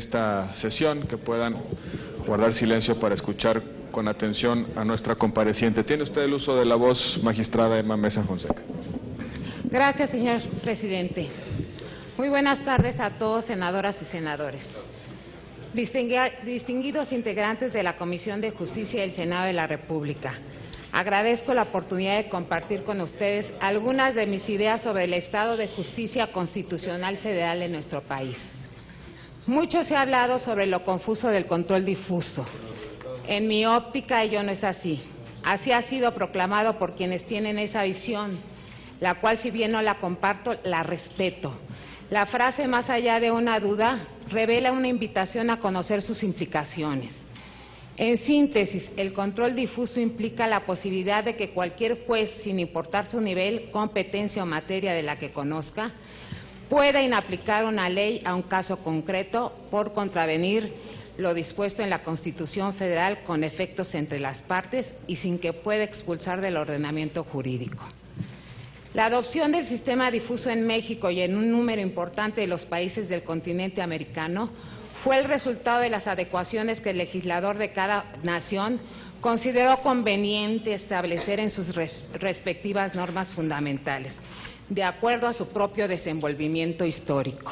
esta sesión, que puedan guardar silencio para escuchar con atención a nuestra compareciente. Tiene usted el uso de la voz, magistrada Emma Mesa Fonseca. Gracias, señor presidente. Muy buenas tardes a todos, senadoras y senadores. Distinguidos integrantes de la Comisión de Justicia del Senado de la República, agradezco la oportunidad de compartir con ustedes algunas de mis ideas sobre el estado de justicia constitucional federal en nuestro país. Mucho se ha hablado sobre lo confuso del control difuso. En mi óptica, ello no es así. Así ha sido proclamado por quienes tienen esa visión, la cual, si bien no la comparto, la respeto. La frase, más allá de una duda, revela una invitación a conocer sus implicaciones. En síntesis, el control difuso implica la posibilidad de que cualquier juez, sin importar su nivel, competencia o materia de la que conozca, pueda inaplicar una ley a un caso concreto por contravenir lo dispuesto en la Constitución Federal con efectos entre las partes y sin que pueda expulsar del ordenamiento jurídico. La adopción del sistema difuso en México y en un número importante de los países del continente americano fue el resultado de las adecuaciones que el legislador de cada nación consideró conveniente establecer en sus respectivas normas fundamentales, de acuerdo a su propio desenvolvimiento histórico.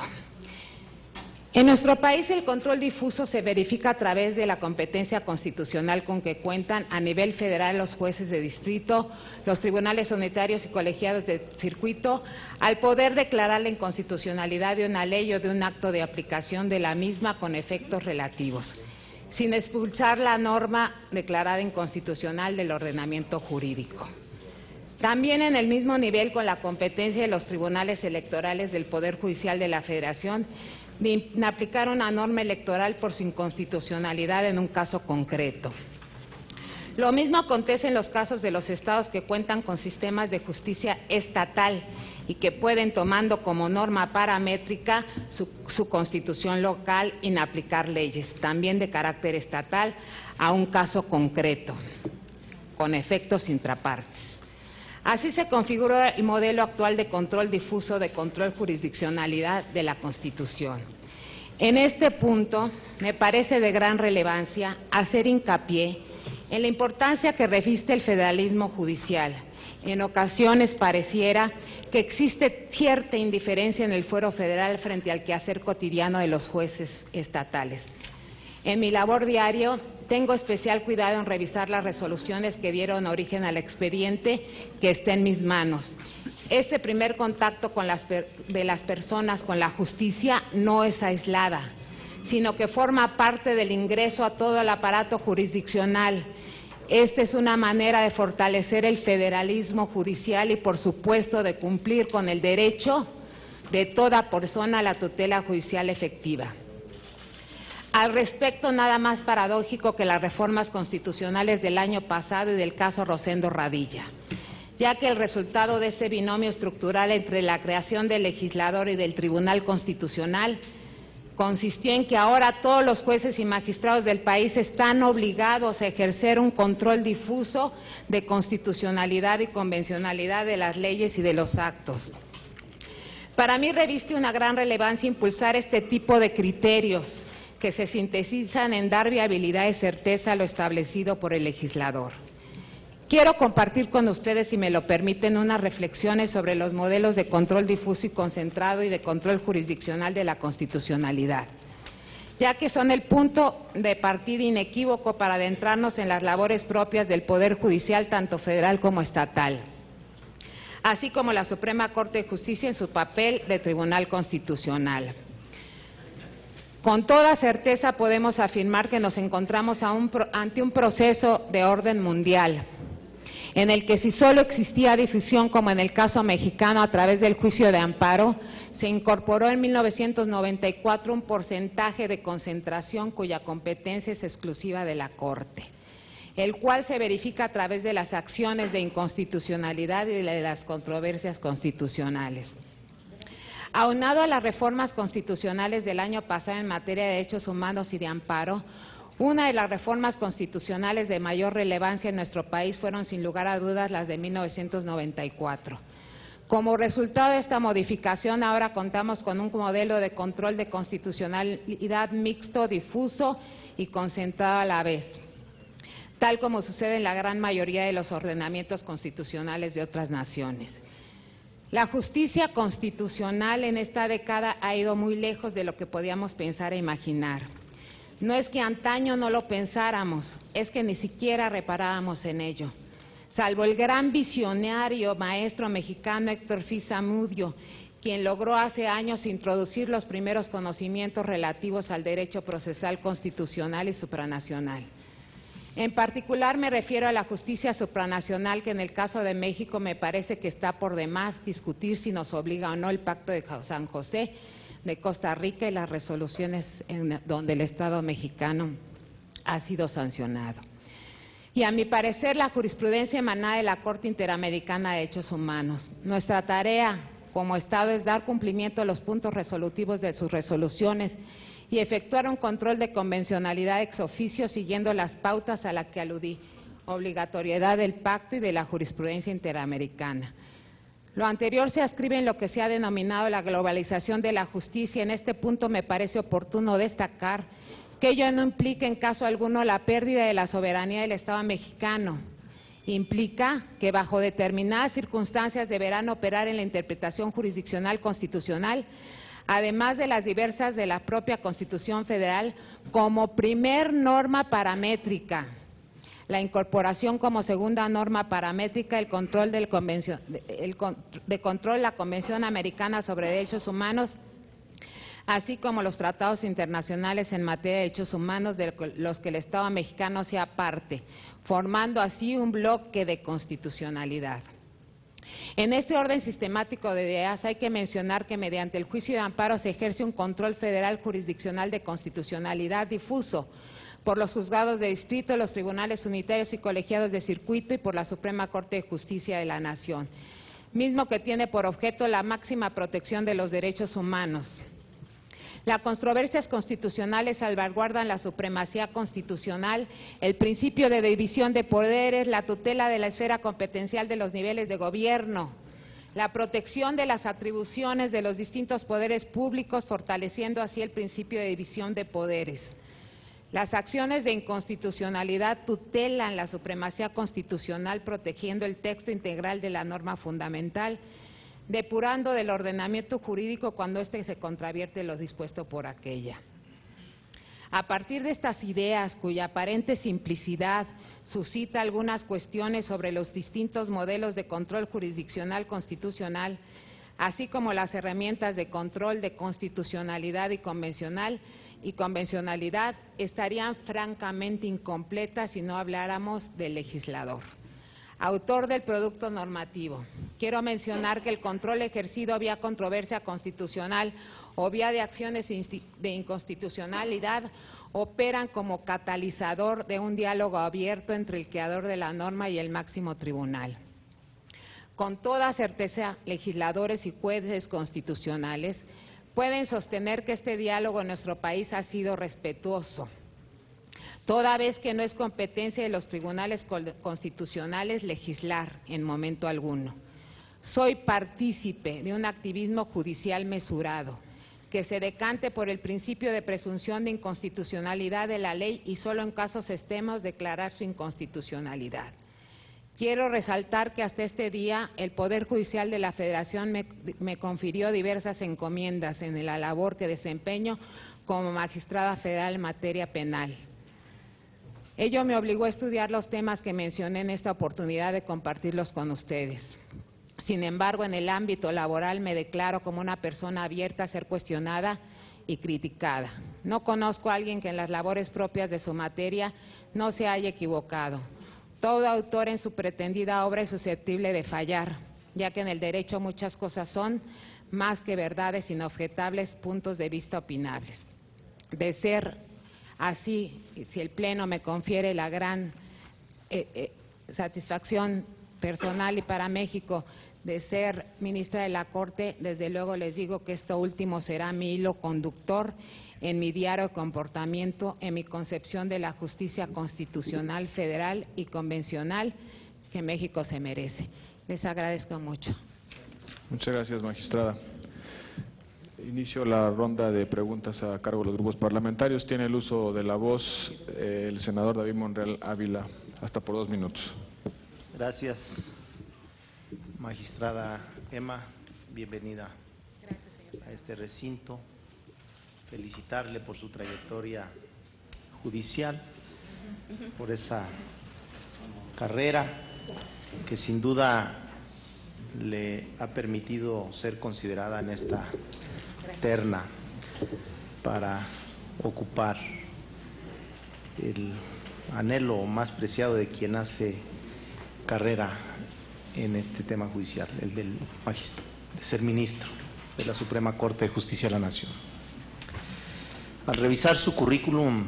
En nuestro país el control difuso se verifica a través de la competencia constitucional con que cuentan a nivel federal los jueces de distrito, los tribunales unitarios y colegiados de circuito, al poder declarar la inconstitucionalidad de una ley o de un acto de aplicación de la misma con efectos relativos, sin expulsar la norma declarada inconstitucional del ordenamiento jurídico. También en el mismo nivel con la competencia de los tribunales electorales del Poder Judicial de la Federación de aplicar una norma electoral por su inconstitucionalidad en un caso concreto. Lo mismo acontece en los casos de los estados que cuentan con sistemas de justicia estatal y que pueden, tomando como norma paramétrica su constitución local, inaplicar leyes, también de carácter estatal, a un caso concreto, con efectos intrapartes. Así se configuró el modelo actual de control difuso, de control jurisdiccionalidad de la Constitución. En este punto, me parece de gran relevancia hacer hincapié en la importancia que reviste el federalismo judicial. En ocasiones pareciera que existe cierta indiferencia en el fuero federal frente al quehacer cotidiano de los jueces estatales. En mi labor diario tengo especial cuidado en revisar las resoluciones que dieron origen al expediente que está en mis manos. Este primer contacto de las personas con la justicia no es aislada, sino que forma parte del ingreso a todo el aparato jurisdiccional. Esta es una manera de fortalecer el federalismo judicial y, por supuesto, de cumplir con el derecho de toda persona a la tutela judicial efectiva. Al respecto, nada más paradójico que las reformas constitucionales del año pasado y del caso Rosendo Radilla, ya que el resultado de este binomio estructural entre la creación del legislador y del Tribunal Constitucional consistió en que ahora todos los jueces y magistrados del país están obligados a ejercer un control difuso de constitucionalidad y convencionalidad de las leyes y de los actos. Para mí reviste una gran relevancia impulsar este tipo de criterios que se sintetizan en dar viabilidad y certeza a lo establecido por el legislador. Quiero compartir con ustedes, si me lo permiten, unas reflexiones sobre los modelos de control difuso y concentrado y de control jurisdiccional de la constitucionalidad, ya que son el punto de partida inequívoco para adentrarnos en las labores propias del Poder Judicial, tanto federal como estatal, así como la Suprema Corte de Justicia en su papel de Tribunal Constitucional. Con toda certeza podemos afirmar que nos encontramos ante un proceso de orden mundial, en el que si solo existía difusión, como en el caso mexicano a través del juicio de amparo, se incorporó en 1994 un porcentaje de concentración cuya competencia es exclusiva de la Corte, el cual se verifica a través de las acciones de inconstitucionalidad y de las controversias constitucionales. Aunado a las reformas constitucionales del año pasado en materia de derechos humanos y de amparo, una de las reformas constitucionales de mayor relevancia en nuestro país fueron sin lugar a dudas las de 1994, Como resultado de esta modificación, ahora contamos con un modelo de control de constitucionalidad mixto, difuso y concentrado a la vez, tal como sucede en la gran mayoría de los ordenamientos constitucionales de otras naciones. La justicia constitucional en esta década ha ido muy lejos de lo que podíamos pensar e imaginar. No es que antaño no lo pensáramos, es que ni siquiera reparábamos en ello. Salvo el gran visionario maestro mexicano Héctor Fitz Zamudio, quien logró hace años introducir los primeros conocimientos relativos al derecho procesal constitucional y supranacional. En particular me refiero a la justicia supranacional, que en el caso de México me parece que está por demás discutir si nos obliga o no el Pacto de San José de Costa Rica y las resoluciones en donde el Estado mexicano ha sido sancionado. Y a mi parecer la jurisprudencia emanada de la Corte Interamericana de Derechos Humanos. Nuestra tarea como Estado es dar cumplimiento a los puntos resolutivos de sus resoluciones y efectuar un control de convencionalidad ex oficio siguiendo las pautas a las que aludí, obligatoriedad del pacto y de la jurisprudencia interamericana. Lo anterior se ascribe en lo que se ha denominado la globalización de la justicia. En este punto me parece oportuno destacar que ello no implica en caso alguno la pérdida de la soberanía del Estado mexicano. Implica que bajo determinadas circunstancias deberán operar en la interpretación jurisdiccional constitucional, además de las diversas de la propia Constitución Federal, como primer norma paramétrica, la incorporación como segunda norma paramétrica, el control de la Convención Americana sobre Derechos Humanos, así como los tratados internacionales en materia de derechos humanos de los que el Estado mexicano sea parte, formando así un bloque de constitucionalidad. En este orden sistemático de ideas hay que mencionar que mediante el juicio de amparo se ejerce un control federal jurisdiccional de constitucionalidad difuso por los juzgados de distrito, los tribunales unitarios y colegiados de circuito y por la Suprema Corte de Justicia de la Nación, mismo que tiene por objeto la máxima protección de los derechos humanos. Las controversias constitucionales salvaguardan la supremacía constitucional, el principio de división de poderes, la tutela de la esfera competencial de los niveles de gobierno, la protección de las atribuciones de los distintos poderes públicos, fortaleciendo así el principio de división de poderes. Las acciones de inconstitucionalidad tutelan la supremacía constitucional, protegiendo el texto integral de la norma fundamental, depurando del ordenamiento jurídico cuando éste se contravierte lo dispuesto por aquella. A partir de estas ideas, cuya aparente simplicidad suscita algunas cuestiones sobre los distintos modelos de control jurisdiccional constitucional, así como las herramientas de control de constitucionalidad y convencionalidad, estarían francamente incompletas si no habláramos del legislador, autor del producto normativo. Quiero mencionar que el control ejercido vía controversia constitucional o vía de acciones de inconstitucionalidad operan como catalizador de un diálogo abierto entre el creador de la norma y el máximo tribunal. Con toda certeza, legisladores y jueces constitucionales pueden sostener que este diálogo en nuestro país ha sido respetuoso, toda vez que no es competencia de los tribunales constitucionales legislar en momento alguno. Soy partícipe de un activismo judicial mesurado, que se decante por el principio de presunción de inconstitucionalidad de la ley y solo en casos extremos declarar su inconstitucionalidad. Quiero resaltar que hasta este día el Poder Judicial de la Federación me confirió diversas encomiendas en la labor que desempeño como magistrada federal en materia penal. Ello me obligó a estudiar los temas que mencioné en esta oportunidad de compartirlos con ustedes. Sin embargo, en el ámbito laboral me declaro como una persona abierta a ser cuestionada y criticada. No conozco a alguien que en las labores propias de su materia no se haya equivocado. Todo autor en su pretendida obra es susceptible de fallar, ya que en el derecho muchas cosas son más que verdades inobjetables, puntos de vista opinables. De ser así, si el Pleno me confiere la gran satisfacción personal y para México de ser ministra de la Corte, desde luego les digo que esto último será mi hilo conductor en mi diario comportamiento, en mi concepción de la justicia constitucional, federal y convencional que México se merece. Les agradezco mucho. Muchas gracias, magistrada. Inicio la ronda de preguntas a cargo de los grupos parlamentarios. Tiene el uso de la voz el senador David Monreal Ávila, hasta por 2 minutos. Gracias, magistrada Emma, bienvenida a este recinto. Felicitarle por su trayectoria judicial, por esa carrera que sin duda le ha permitido ser considerada en esta terna para ocupar el anhelo más preciado de quien hace carrera en este tema judicial, el de ser ministro de la Suprema Corte de Justicia de la Nación. Al revisar su currículum,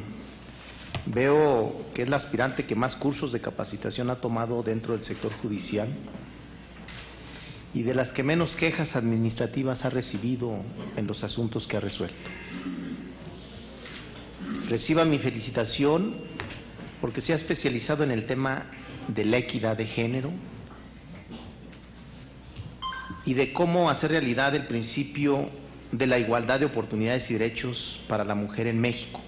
veo que es la aspirante que más cursos de capacitación ha tomado dentro del sector judicial y de las que menos quejas administrativas ha recibido en los asuntos que ha resuelto. Reciba mi felicitación porque se ha especializado en el tema de la equidad de género y de cómo hacer realidad el principio de la igualdad de oportunidades y derechos para la mujer en México,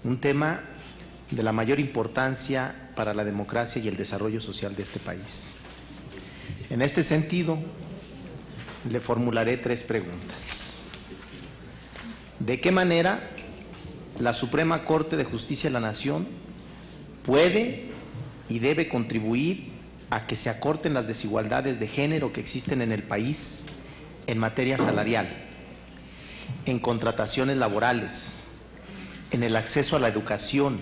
un tema de la mayor importancia para la democracia y el desarrollo social de este país. En este sentido, le formularé 3 preguntas. ¿De qué manera la Suprema Corte de Justicia de la Nación puede y debe contribuir a que se acorten las desigualdades de género que existen en el país en materia salarial, en contrataciones laborales, en el acceso a la educación,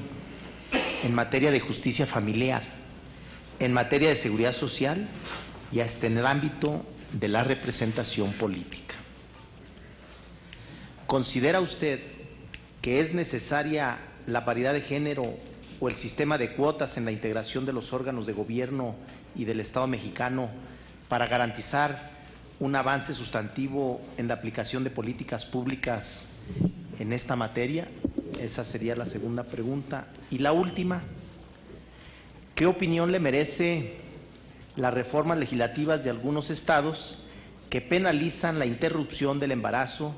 en materia de justicia familiar, en materia de seguridad social y hasta en el ámbito de la representación política? ¿Considera usted que es necesaria la paridad de género o el sistema de cuotas en la integración de los órganos de gobierno y del Estado mexicano para garantizar un avance sustantivo en la aplicación de políticas públicas en esta materia? Esa sería la segunda pregunta. Y la última, ¿qué opinión le merece las reformas legislativas de algunos estados que penalizan la interrupción del embarazo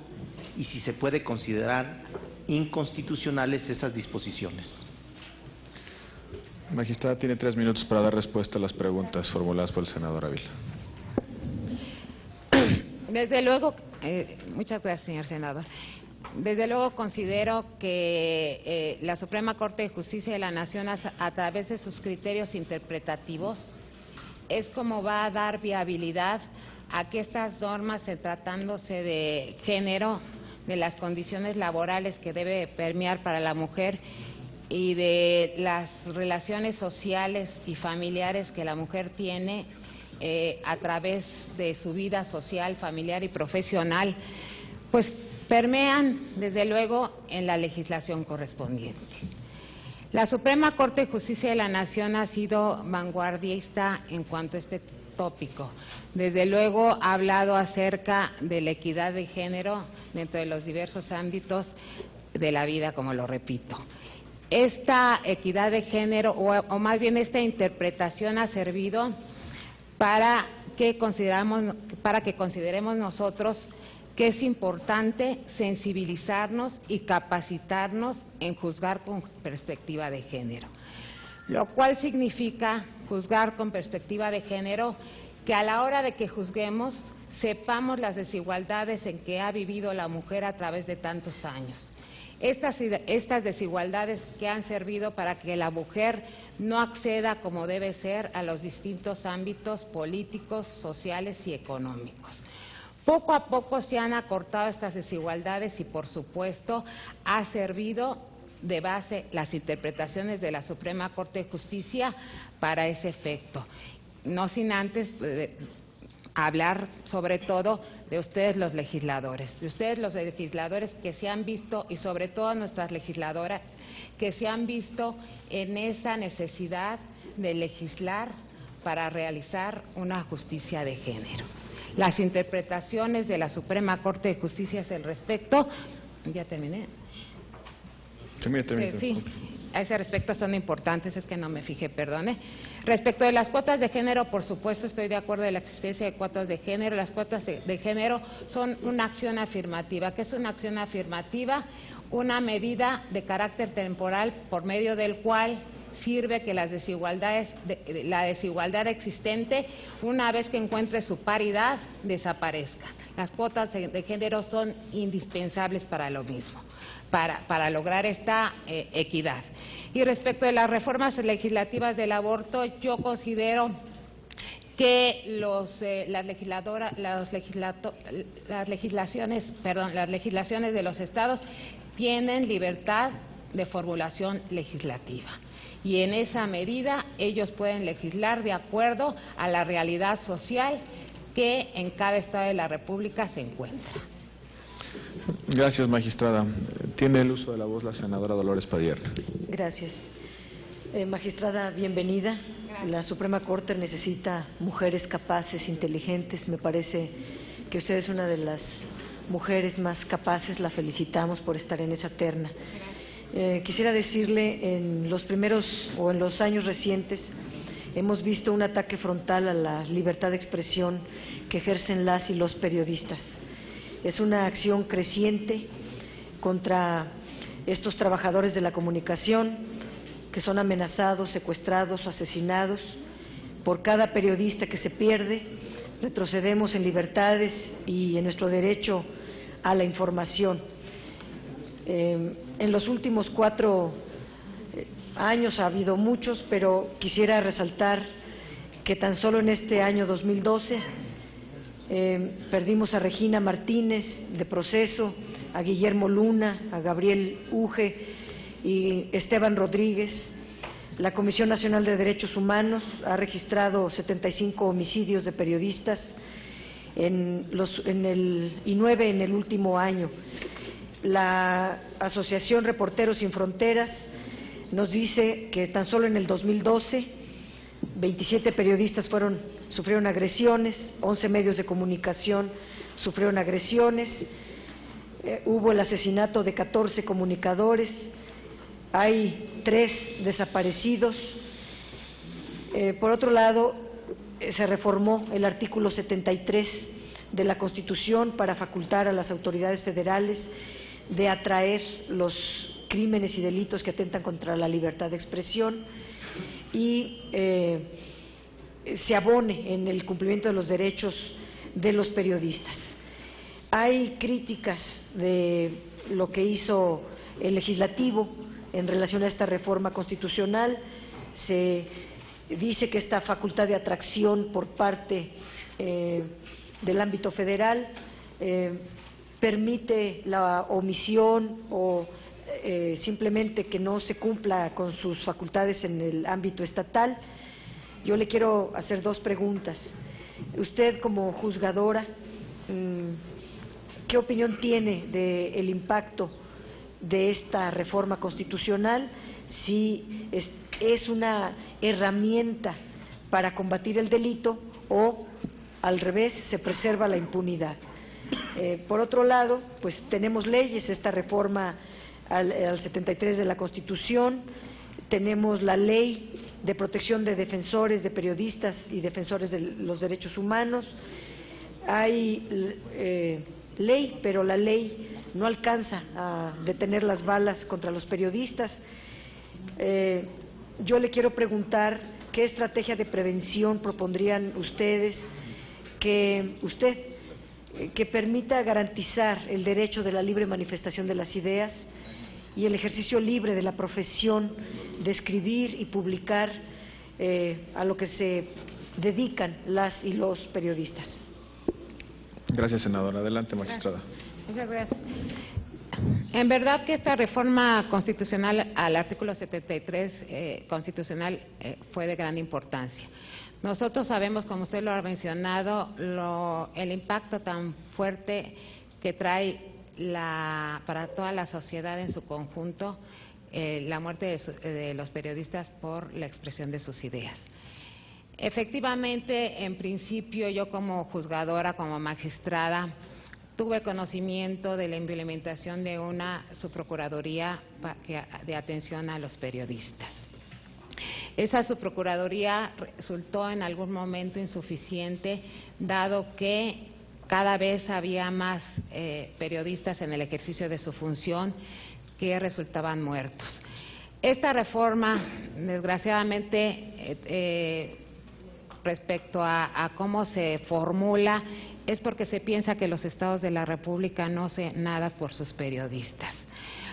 y si se puede considerar inconstitucionales esas disposiciones? Magistrada, tiene 3 minutos para dar respuesta a las preguntas formuladas por el senador Ávila. Desde luego, muchas gracias, señor senador. Desde luego considero que la Suprema Corte de Justicia de la Nación, a través de sus criterios interpretativos, es como va a dar viabilidad a que estas normas, tratándose de género, de las condiciones laborales que debe permear para la mujer y de las relaciones sociales y familiares que la mujer tiene a través de su vida social, familiar y profesional, pues permean desde luego en la legislación correspondiente. La Suprema Corte de Justicia de la Nación ha sido vanguardista en cuanto a este tópico. Desde luego ha hablado acerca de la equidad de género dentro de los diversos ámbitos de la vida, como lo repito. Esta equidad de género, o más bien esta interpretación, ha servido para que consideremos nosotros que es importante sensibilizarnos y capacitarnos en juzgar con perspectiva de género, lo cual significa juzgar con perspectiva de género que a la hora de que juzguemos sepamos las desigualdades en que ha vivido la mujer a través de tantos años. Estas desigualdades que han servido para que la mujer no acceda como debe ser a los distintos ámbitos políticos, sociales y económicos. Poco a poco se han acortado estas desigualdades y, por supuesto, ha servido de base las interpretaciones de la Suprema Corte de Justicia para ese efecto. No sin antes hablar sobre todo de ustedes los legisladores, que se han visto, y sobre todo nuestras legisladoras, que se han visto en esa necesidad de legislar para realizar una justicia de género. Las interpretaciones de la Suprema Corte de Justicia al respecto, ya terminé. Termine. Sí. a ese respecto son importantes, es que no me fijé, perdone. Respecto de las cuotas de género, por supuesto estoy de acuerdo en la existencia de cuotas de género. Las cuotas de género son una acción afirmativa. ¿Qué es una acción afirmativa? Una medida de carácter temporal por medio del cual sirve que la desigualdad existente, una vez que encuentre su paridad, desaparezca. Las cuotas de género son indispensables para lo mismo, para lograr esta equidad. Y respecto de las reformas legislativas del aborto, yo considero que las legislaciones de los estados tienen libertad de formulación legislativa. Y en esa medida ellos pueden legislar de acuerdo a la realidad social que en cada estado de la República se encuentra. Gracias, magistrada. Tiene el uso de la voz la senadora Dolores Padierna. Gracias. Magistrada, bienvenida. Gracias. La Suprema Corte necesita mujeres capaces, inteligentes. Me parece que usted es una de las mujeres más capaces. La felicitamos por estar en esa terna. Quisiera decirle, en los años recientes, hemos visto un ataque frontal a la libertad de expresión que ejercen las y los periodistas. Es una acción creciente contra estos trabajadores de la comunicación que son amenazados, secuestrados, asesinados. Por cada periodista que se pierde, retrocedemos en libertades y en nuestro derecho a la información. En los últimos 4 años ha habido muchos, pero quisiera resaltar que tan solo en este año 2012 perdimos a Regina Martínez de Proceso, a Guillermo Luna, a Gabriel Uge y Esteban Rodríguez. La Comisión Nacional de Derechos Humanos ha registrado 75 homicidios de periodistas y 9 en el último año. La Asociación Reporteros Sin Fronteras nos dice que tan solo en el 2012 27 periodistas sufrieron agresiones, 11 medios de comunicación sufrieron agresiones, hubo el asesinato de 14 comunicadores, hay 3 desaparecidos. Por otro lado, se reformó el artículo 73 de la Constitución para facultar a las autoridades federales de atraer los crímenes y delitos que atentan contra la libertad de expresión y se abone en el cumplimiento de los derechos de los periodistas. Hay críticas de lo que hizo el legislativo en relación a esta reforma constitucional. Se dice que esta facultad de atracción por parte del ámbito federal permite la omisión o simplemente que no se cumpla con sus facultades en el ámbito estatal. Yo le quiero hacer 2 preguntas. Usted, como juzgadora, ¿qué opinión tiene del impacto de esta reforma constitucional? Si es una herramienta para combatir el delito o, al revés, se preserva la impunidad. Por otro lado, pues tenemos leyes, esta reforma al 73 de la Constitución, tenemos la Ley de Protección de Defensores, de Periodistas y Defensores de los Derechos Humanos. Hay ley, pero la ley no alcanza a detener las balas contra los periodistas. Yo le quiero preguntar qué estrategia de prevención propondrían ustedes que permita garantizar el derecho de la libre manifestación de las ideas y el ejercicio libre de la profesión de escribir y publicar a lo que se dedican las y los periodistas. Gracias, senadora. Adelante, magistrada. Muchas gracias. En verdad que esta reforma constitucional al artículo 73 constitucional fue de gran importancia. Nosotros sabemos, como usted lo ha mencionado, el impacto tan fuerte que trae para toda la sociedad en su conjunto la muerte de los periodistas por la expresión de sus ideas. Efectivamente, en principio, yo como juzgadora, como magistrada, tuve conocimiento de la implementación de una subprocuraduría de atención a los periodistas. Esa subprocuraduría resultó en algún momento insuficiente, dado que cada vez había más periodistas en el ejercicio de su función que resultaban muertos. Esta reforma, desgraciadamente, respecto a cómo se formula, es porque se piensa que los estados de la República no hacen nada por sus periodistas.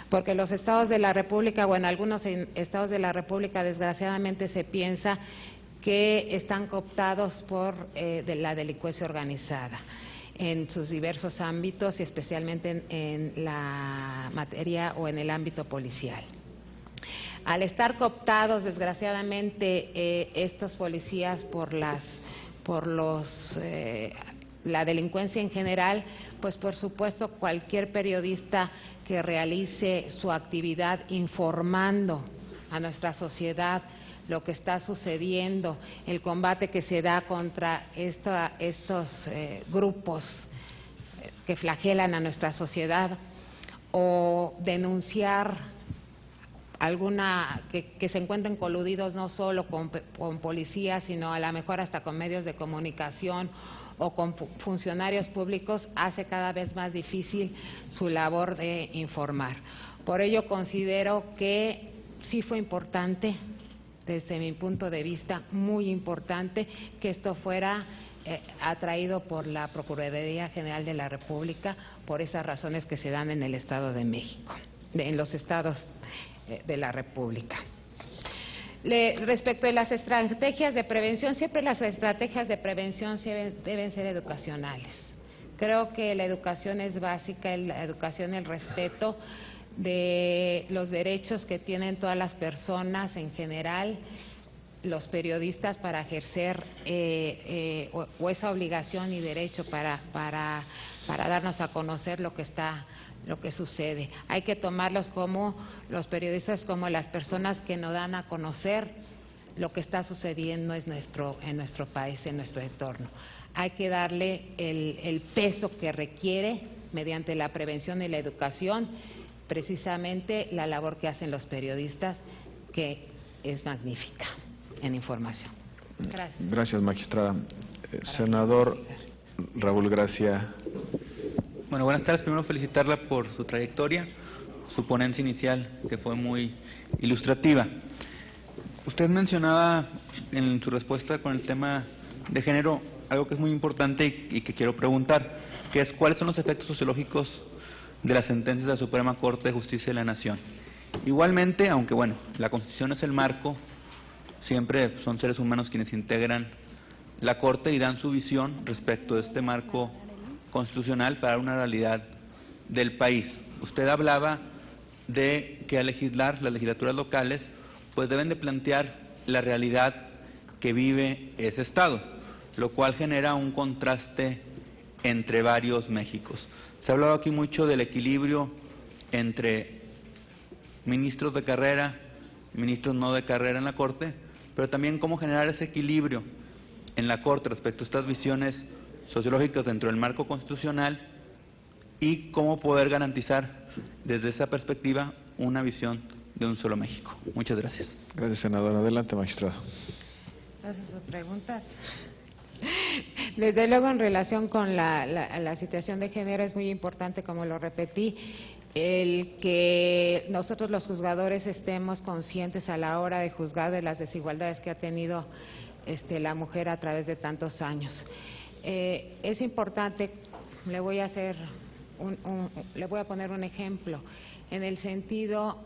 Porque los estados de la República, o en algunos estados de la República, desgraciadamente se piensa que están cooptados por de la delincuencia organizada en sus diversos ámbitos y especialmente en la materia o en el ámbito policial. Al estar cooptados, desgraciadamente, estos policías por la delincuencia en general, pues por supuesto cualquier periodista que realice su actividad informando a nuestra sociedad lo que está sucediendo, el combate que se da contra estos grupos que flagelan a nuestra sociedad, o denunciar que se encuentren coludidos no solo con policías, sino a lo mejor hasta con medios de comunicación o con funcionarios públicos, hace cada vez más difícil su labor de informar. Por ello considero que sí fue importante, desde mi punto de vista, muy importante que esto fuera atraído por la Procuraduría General de la República, por esas razones que se dan en el Estado de México, en los estados de la República. Respecto de las estrategias de prevención, siempre las estrategias de prevención deben ser educacionales. Creo que la educación es básica, la educación, el respeto de los derechos que tienen todas las personas en general, los periodistas, para ejercer o esa obligación y derecho para darnos a conocer lo que sucede. Hay que tomarlos como los periodistas, como las personas que nos dan a conocer lo que está sucediendo en nuestro país, en nuestro entorno. Hay que darle el peso que requiere mediante la prevención y la educación, precisamente la labor que hacen los periodistas, que es magnífica en información. Gracias. Gracias, magistrada. Senador Raúl Gracia. Bueno, buenas tardes. Primero felicitarla por su trayectoria, su ponencia inicial, que fue muy ilustrativa. Usted mencionaba en su respuesta con el tema de género algo que es muy importante y que quiero preguntar, que es cuáles son los efectos sociológicos de las sentencias de la Suprema Corte de Justicia de la Nación. Igualmente, aunque bueno, la Constitución es el marco, siempre son seres humanos quienes integran la Corte y dan su visión respecto de este marco constitucional para una realidad del país. Usted hablaba de que al legislar, las legislaturas locales pues deben de plantear la realidad que vive ese Estado, lo cual genera un contraste entre varios Méxicos. Se ha hablado aquí mucho del equilibrio entre ministros de carrera, ministros no de carrera en la Corte, pero también cómo generar ese equilibrio en la Corte respecto a estas visiones sociológicas dentro del marco constitucional y cómo poder garantizar desde esa perspectiva una visión de un solo México. Muchas gracias. Gracias, senador. Adelante, magistrado. Gracias a sus preguntas. Desde luego, en relación con la situación de género, es muy importante, como lo repetí, el que nosotros los juzgadores estemos conscientes a la hora de juzgar de las desigualdades que ha tenido la mujer a través de tantos años. Es importante, le voy a poner un ejemplo, en el sentido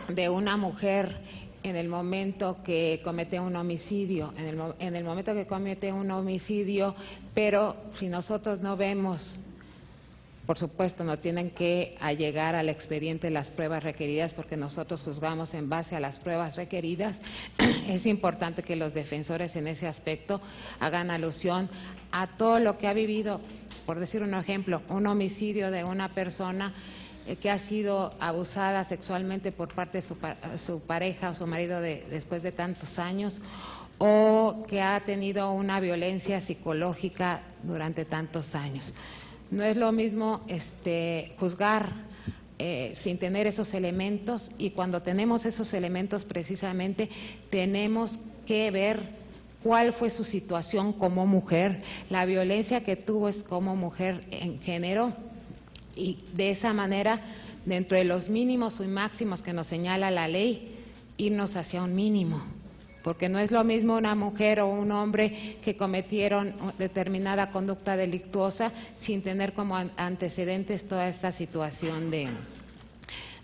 de una mujer en el momento que comete un homicidio, en el momento que comete un homicidio, pero si nosotros no vemos, por supuesto, no tienen que allegar al expediente las pruebas requeridas, porque nosotros juzgamos en base a las pruebas requeridas. Es importante que los defensores en ese aspecto hagan alusión a todo lo que ha vivido, por decir un ejemplo, un homicidio de una persona que ha sido abusada sexualmente por parte de su pareja o su marido después de tantos años, o que ha tenido una violencia psicológica durante tantos años. No es lo mismo juzgar sin tener esos elementos, y cuando tenemos esos elementos precisamente tenemos que ver cuál fue su situación como mujer, la violencia que tuvo es como mujer en género, y de esa manera, dentro de los mínimos y máximos que nos señala la ley, irnos hacia un mínimo, porque no es lo mismo una mujer o un hombre que cometieron determinada conducta delictuosa sin tener como antecedentes toda esta situación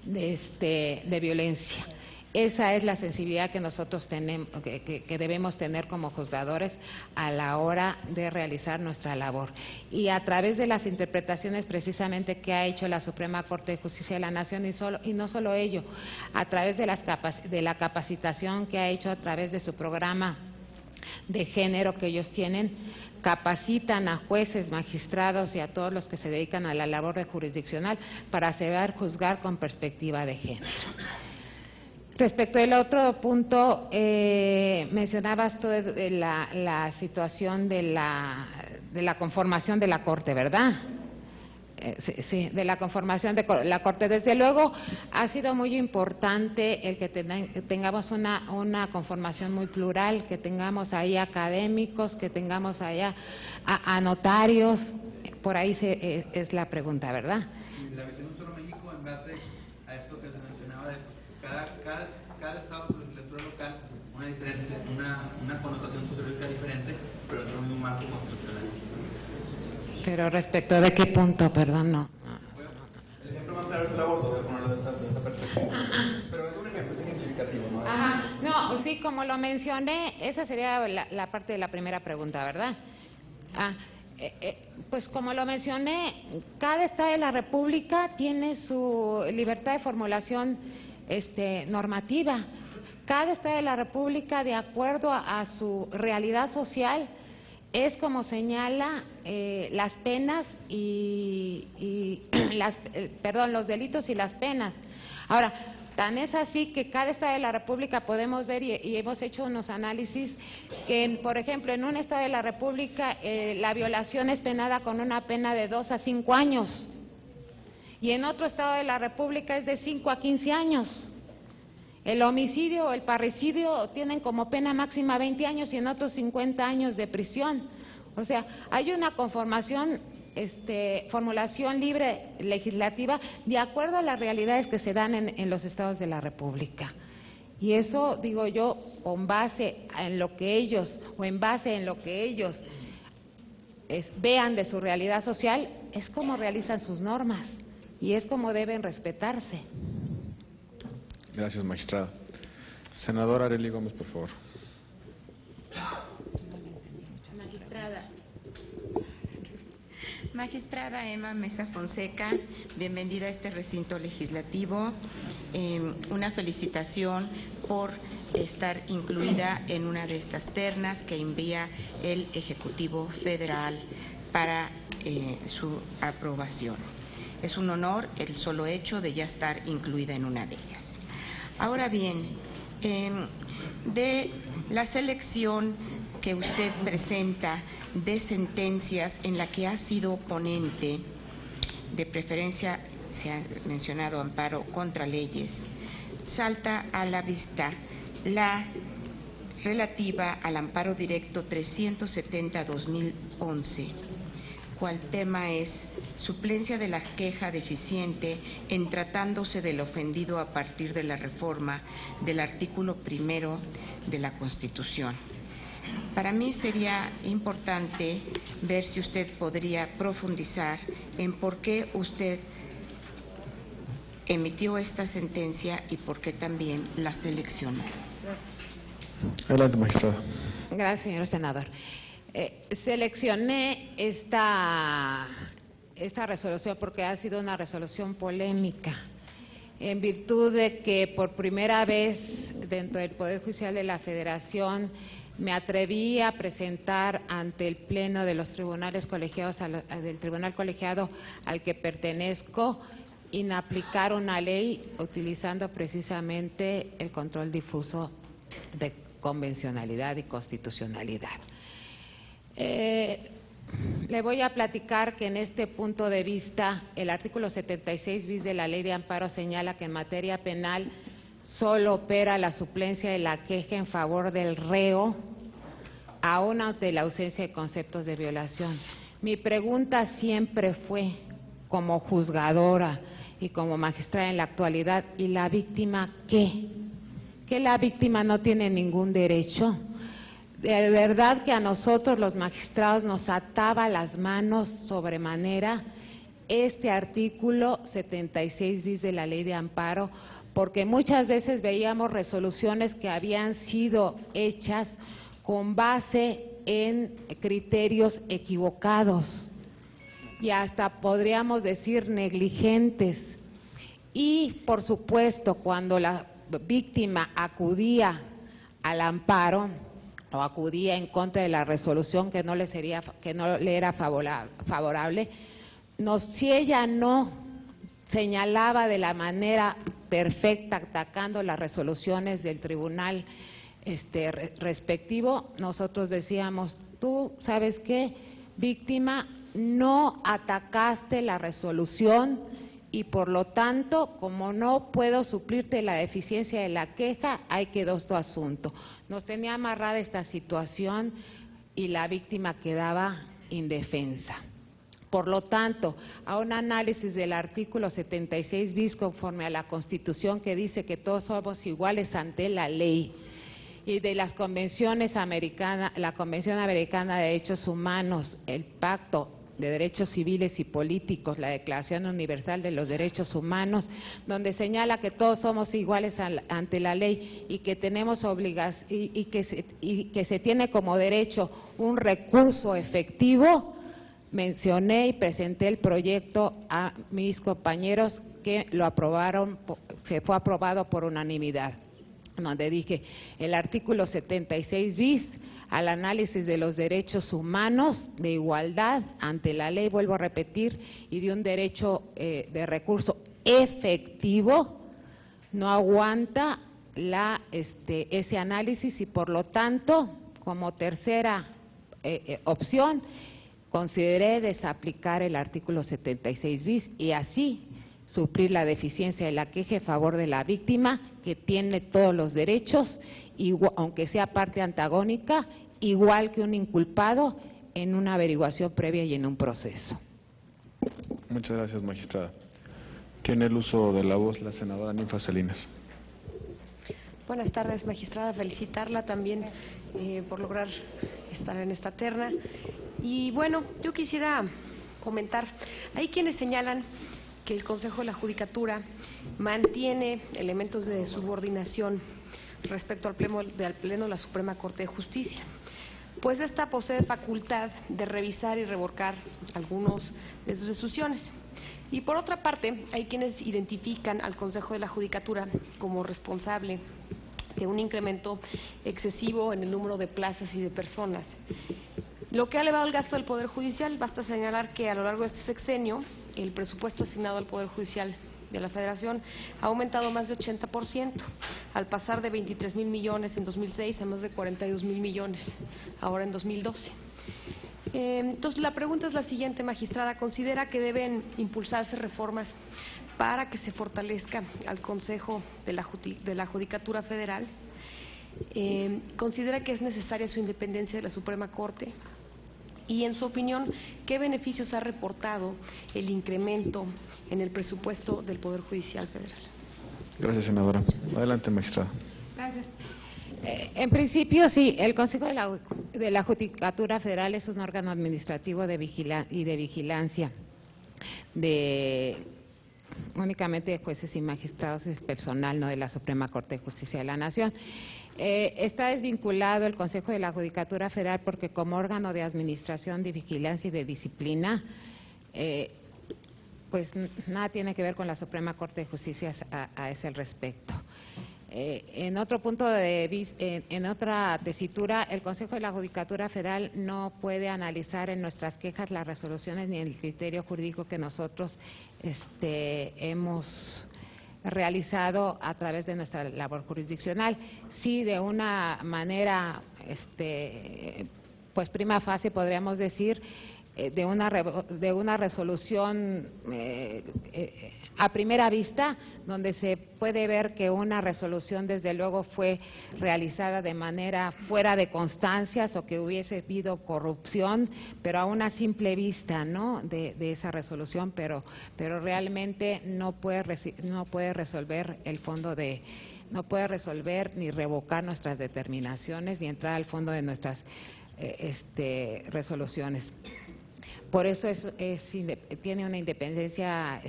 de violencia. Esa es la sensibilidad que nosotros tenemos, que debemos tener como juzgadores a la hora de realizar nuestra labor. Y a través de las interpretaciones precisamente que ha hecho la Suprema Corte de Justicia de la Nación, y no solo ello, a través de la capacitación que ha hecho a través de su programa de género que ellos tienen, capacitan a jueces, magistrados y a todos los que se dedican a la labor de jurisdiccional para saber juzgar con perspectiva de género. Respecto al otro punto, mencionabas tú de la situación de la conformación de la Corte, ¿verdad? Sí, de la conformación de la Corte. Desde luego, ha sido muy importante el que tengamos una conformación muy plural, que tengamos ahí académicos, que tengamos allá a notarios. Por ahí es la pregunta, ¿verdad? La visión de un solo México, en base a esto que se mencionaba, de cada estado, su legislatura local, una connotación sociológica diferente, pero es el mismo marco constitucional. Pero respecto de qué punto, perdón, no. El ejemplo más claro es el aborto, voy a ponerlo de esta perspectiva. Pero es un ejemplo significativo, ¿no? Ajá, no, sí, como lo mencioné, esa sería la parte de la primera pregunta, ¿verdad? Pues como lo mencioné, cada estado de la República tiene su libertad de formulación normativa. Cada estado de la República, de acuerdo a su realidad social, es como señala las penas los delitos y las penas. Ahora, tan es así que cada estado de la República podemos ver, y hemos hecho unos análisis, que, por ejemplo, en un estado de la República la violación es penada con una pena de 2 a 5 años, y en otro estado de la República es de 5 a 15 años. El homicidio o el parricidio tienen como pena máxima 20 años y en otros 50 años de prisión. O sea, hay una formulación libre legislativa de acuerdo a las realidades que se dan en los estados de la República. Y eso, digo yo, con base en lo que ellos, vean de su realidad social, es como realizan sus normas y es como deben respetarse. Gracias, magistrada. Senadora Arely Gómez, por favor. Magistrada Emma Mesa Fonseca, bienvenida a este recinto legislativo. Una felicitación por estar incluida en una de estas ternas que envía el Ejecutivo Federal para su aprobación. Es un honor el solo hecho de ya estar incluida en una de ellas. Ahora bien, de la selección que usted presenta de sentencias en la que ha sido ponente, de preferencia se ha mencionado amparo contra leyes, salta a la vista la relativa al amparo directo 370/2011, cual tema es suplencia de la queja deficiente en tratándose del ofendido a partir de la reforma del artículo 1 de la Constitución. Para mí sería importante ver si usted podría profundizar en por qué usted emitió esta sentencia y por qué también la seleccionó. Adelante, magistrada. Gracias, señor senador. Seleccioné esta resolución porque ha sido una resolución polémica, en virtud de que por primera vez dentro del Poder Judicial de la Federación me atreví a presentar ante el Pleno de los tribunales colegiados, del Tribunal Colegiado al que pertenezco, inaplicar una ley utilizando precisamente el control difuso de convencionalidad y constitucionalidad. Le voy a platicar que en este punto de vista, el artículo 76 bis de la Ley de Amparo señala que en materia penal solo opera la suplencia de la queja en favor del reo, aún ante la ausencia de conceptos de violación. Mi pregunta siempre fue, como juzgadora y como magistrada en la actualidad, ¿y la víctima qué? ¿Que la víctima no tiene ningún derecho? De verdad que a nosotros los magistrados nos ataba las manos sobremanera este artículo 76 bis de la Ley de Amparo, porque muchas veces veíamos resoluciones que habían sido hechas con base en criterios equivocados y hasta podríamos decir negligentes. Y por supuesto, cuando la víctima acudía al amparo o acudía en contra de la resolución que no le era favorable, si ella no señalaba de la manera perfecta atacando las resoluciones del tribunal respectivo, nosotros decíamos, tú sabes qué, víctima, no atacaste la resolución y por lo tanto, como no puedo suplirte la deficiencia de la queja, ahí quedó tu asunto. Nos tenía amarrada esta situación y la víctima quedaba indefensa. Por lo tanto, a un análisis del artículo 76 bis conforme a la Constitución que dice que todos somos iguales ante la ley, y de las convenciones americanas, la Convención Americana de Derechos Humanos, el Pacto de Derechos Civiles y Políticos, la Declaración Universal de los Derechos Humanos, donde señala que todos somos iguales ante la ley y que tenemos y que se tiene como derecho un recurso efectivo. Mencioné y presenté el proyecto a mis compañeros que lo aprobaron, se fue aprobado por unanimidad, donde dije el artículo 76 bis al análisis de los derechos humanos de igualdad ante la ley, vuelvo a repetir, y de un derecho de recurso efectivo, no aguanta ese análisis y por lo tanto, como tercera opción, consideré desaplicar el artículo 76 bis y así suplir la deficiencia de la queja en favor de la víctima, que tiene todos los derechos, aunque sea parte antagónica, igual que un inculpado en una averiguación previa y en un proceso. Muchas gracias, magistrada. Tiene el uso de la voz la senadora Ninfa Salinas. Buenas tardes, magistrada. Felicitarla también por lograr estar en esta terna. Y bueno, yo quisiera comentar, hay quienes señalan que el Consejo de la Judicatura mantiene elementos de subordinación respecto al Pleno de la Suprema Corte de Justicia, pues esta posee facultad de revisar y revocar algunos de sus decisiones. Y por otra parte, hay quienes identifican al Consejo de la Judicatura como responsable de un incremento excesivo en el número de plazas y de personas, lo que ha elevado el gasto del Poder Judicial. Basta señalar que a lo largo de este sexenio, el presupuesto asignado al Poder Judicial de la Federación ha aumentado más de 80%, al pasar de 23,000 millones en 2006 a más de 42,000 millones ahora en 2012. Entonces, la pregunta es la siguiente, magistrada. ¿Considera que deben impulsarse reformas para que se fortalezca al Consejo de la Judicatura Federal? ¿Considera que es necesaria su independencia de la Suprema Corte? Y, en su opinión, ¿qué beneficios ha reportado el incremento en el presupuesto del Poder Judicial Federal? Gracias, senadora. Adelante, magistrada. Gracias. En principio, sí, el Consejo de la Judicatura Federal es un órgano administrativo de vigilancia únicamente de jueces y magistrados, es personal, no de la Suprema Corte de Justicia de la Nación. Está desvinculado el Consejo de la Judicatura Federal porque como órgano de administración, de vigilancia y de disciplina, pues nada tiene que ver con la Suprema Corte de Justicia a ese respecto. En otro punto en otra tesitura, el Consejo de la Judicatura Federal no puede analizar en nuestras quejas las resoluciones ni el criterio jurídico que nosotros hemos realizado a través de nuestra labor jurisdiccional. Sí, de una manera, pues prima facie podríamos decir de una resolución a primera vista, donde se puede ver que una resolución desde luego fue realizada de manera fuera de constancias o que hubiese habido corrupción, pero a una simple vista, ¿no?, de esa resolución, pero realmente no puede resolver el fondo no puede resolver ni revocar nuestras determinaciones ni entrar al fondo de nuestras resoluciones. Por eso tiene una independencia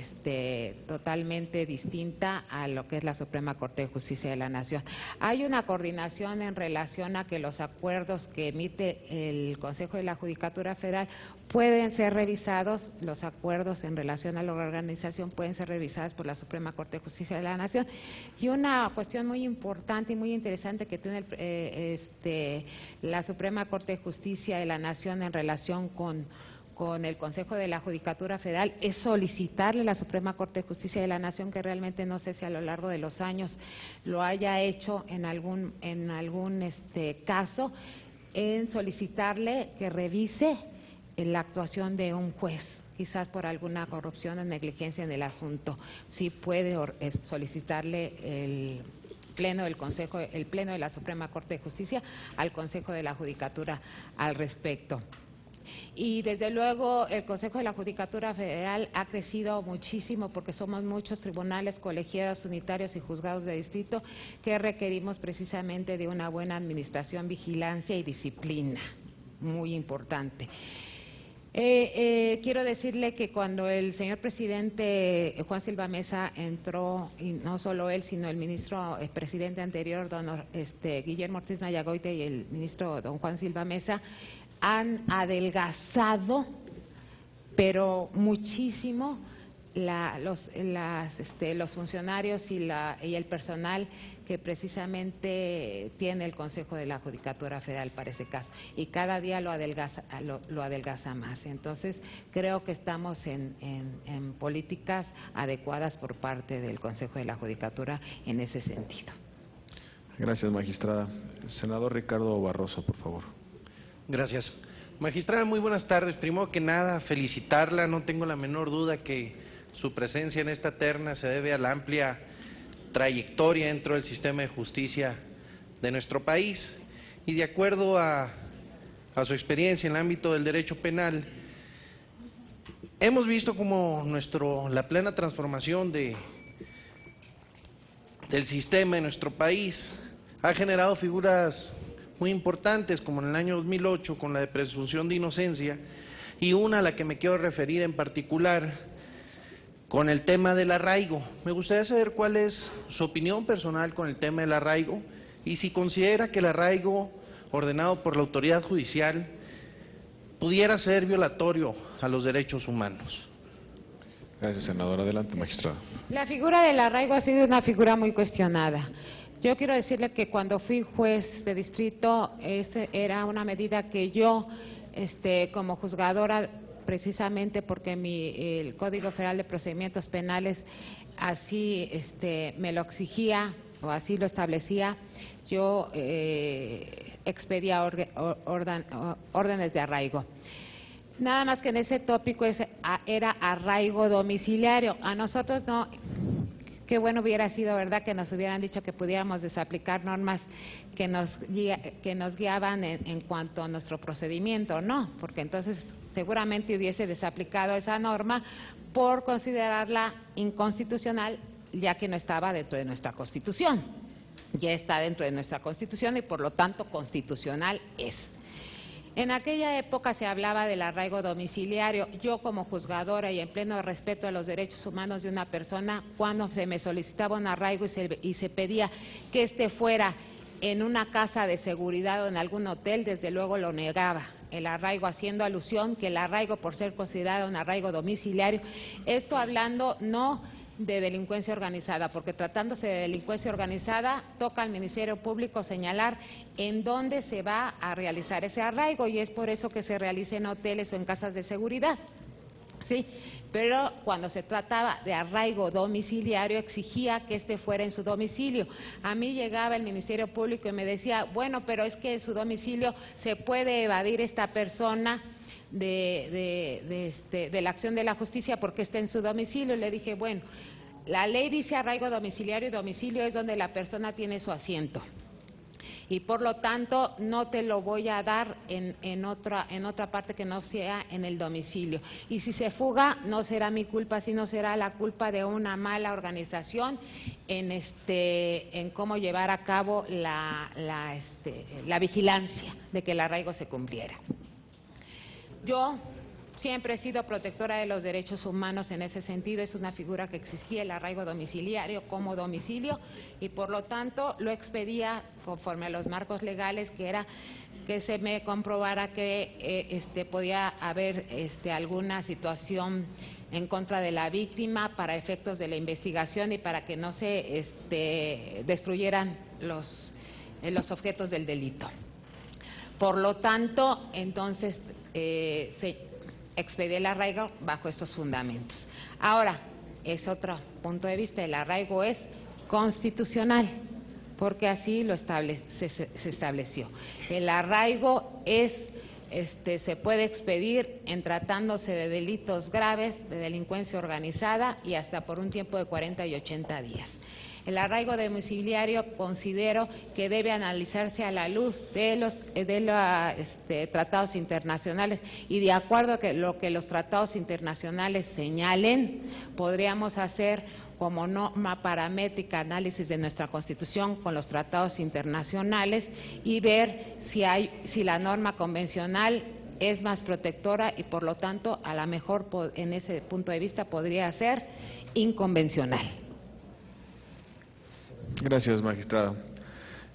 totalmente distinta a lo que es la Suprema Corte de Justicia de la Nación. Hay una coordinación en relación a que los acuerdos que emite el Consejo de la Judicatura Federal pueden ser revisados, los acuerdos en relación a la organización pueden ser revisados por la Suprema Corte de Justicia de la Nación. Y una cuestión muy importante y muy interesante que tiene la Suprema Corte de Justicia de la Nación en relación con el Consejo de la Judicatura Federal es solicitarle a la Suprema Corte de Justicia de la Nación, que realmente no sé si a lo largo de los años lo haya hecho en algún caso, en solicitarle que revise la actuación de un juez, quizás por alguna corrupción o negligencia en el asunto. Sí puede solicitarle el Pleno de la Suprema Corte de Justicia al Consejo de la Judicatura al respecto. Y desde luego el Consejo de la Judicatura Federal ha crecido muchísimo porque somos muchos tribunales, colegiados, unitarios y juzgados de distrito que requerimos precisamente de una buena administración, vigilancia y disciplina, muy importante. Quiero decirle que cuando el señor presidente Juan Silva Mesa entró, y no solo él, sino el ministro presidente anterior, Guillermo Ortiz Mayagoite, y el ministro don Juan Silva Mesa, han adelgazado, pero muchísimo, los funcionarios y el personal que precisamente tiene el Consejo de la Judicatura Federal para ese caso, y cada día lo adelgaza más. Entonces creo que estamos en políticas adecuadas por parte del Consejo de la Judicatura en ese sentido. Gracias, magistrada. Senador Ricardo Barroso, por favor. Gracias. Magistrada, muy buenas tardes. Primero que nada, felicitarla. No tengo la menor duda que su presencia en esta terna se debe a la amplia trayectoria dentro del sistema de justicia de nuestro país. Y de acuerdo a su experiencia en el ámbito del derecho penal, hemos visto como la plena transformación del sistema en nuestro país ha generado figuras muy importantes, como en el año 2008 con la de presunción de inocencia, y una a la que me quiero referir en particular con el tema del arraigo. Me gustaría saber cuál es su opinión personal con el tema del arraigo y si considera que el arraigo ordenado por la autoridad judicial pudiera ser violatorio a los derechos humanos. Gracias, senador. Adelante, magistrado. La figura del arraigo ha sido una figura muy cuestionada. Yo quiero decirle que cuando fui juez de distrito, era una medida que yo, como juzgadora, precisamente porque el Código Federal de Procedimientos Penales así me lo exigía o así lo establecía, yo expedía órdenes de arraigo. Nada más que en ese tópico era arraigo domiciliario. A nosotros no. Qué bueno hubiera sido, ¿verdad?, que nos hubieran dicho que pudiéramos desaplicar normas que nos guiaban en cuanto a nuestro procedimiento, no, porque entonces seguramente hubiese desaplicado esa norma por considerarla inconstitucional, ya que no estaba dentro de nuestra Constitución. Ya está dentro de nuestra Constitución y por lo tanto constitucional es. En aquella época se hablaba del arraigo domiciliario. Yo como juzgadora y en pleno respeto a los derechos humanos de una persona, cuando se me solicitaba un arraigo y se pedía que fuera en una casa de seguridad o en algún hotel, desde luego lo negaba. El arraigo, haciendo alusión que el arraigo, por ser considerado un arraigo domiciliario, esto hablando no de delincuencia organizada, porque tratándose de delincuencia organizada, toca al Ministerio Público señalar en dónde se va a realizar ese arraigo, y es por eso que se realiza en hoteles o en casas de seguridad. Sí, pero cuando se trataba de arraigo domiciliario exigía que fuera en su domicilio. A mí llegaba el Ministerio Público y me decía, bueno, pero es que en su domicilio se puede evadir esta persona de la acción de la justicia porque está en su domicilio. Le dije, bueno, la ley dice arraigo domiciliario y domicilio es donde la persona tiene su asiento. Y por lo tanto no te lo voy a dar en otra parte que no sea en el domicilio. Y si se fuga no será mi culpa, sino será la culpa de una mala organización en cómo llevar a cabo la vigilancia de que el arraigo se cumpliera. Yo siempre he sido protectora de los derechos humanos en ese sentido, es una figura que existía el arraigo domiciliario como domicilio y por lo tanto lo expedía conforme a los marcos legales, que era que se me comprobara que podía haber alguna situación en contra de la víctima para efectos de la investigación y para que no se destruyeran los objetos del delito. Por lo tanto, entonces se expedí el arraigo bajo estos fundamentos. Ahora, es otro punto de vista, el arraigo es constitucional, porque así se estableció. El arraigo se puede expedir en tratándose de delitos graves, de delincuencia organizada y hasta por un tiempo de 40 y 80 días. El arraigo domiciliario considero que debe analizarse a la luz de los tratados internacionales y de acuerdo a lo que los tratados internacionales señalen, podríamos hacer como norma paramétrica análisis de nuestra Constitución con los tratados internacionales y ver si la norma convencional es más protectora y por lo tanto a lo mejor en ese punto de vista podría ser inconvencional. Gracias, magistrada.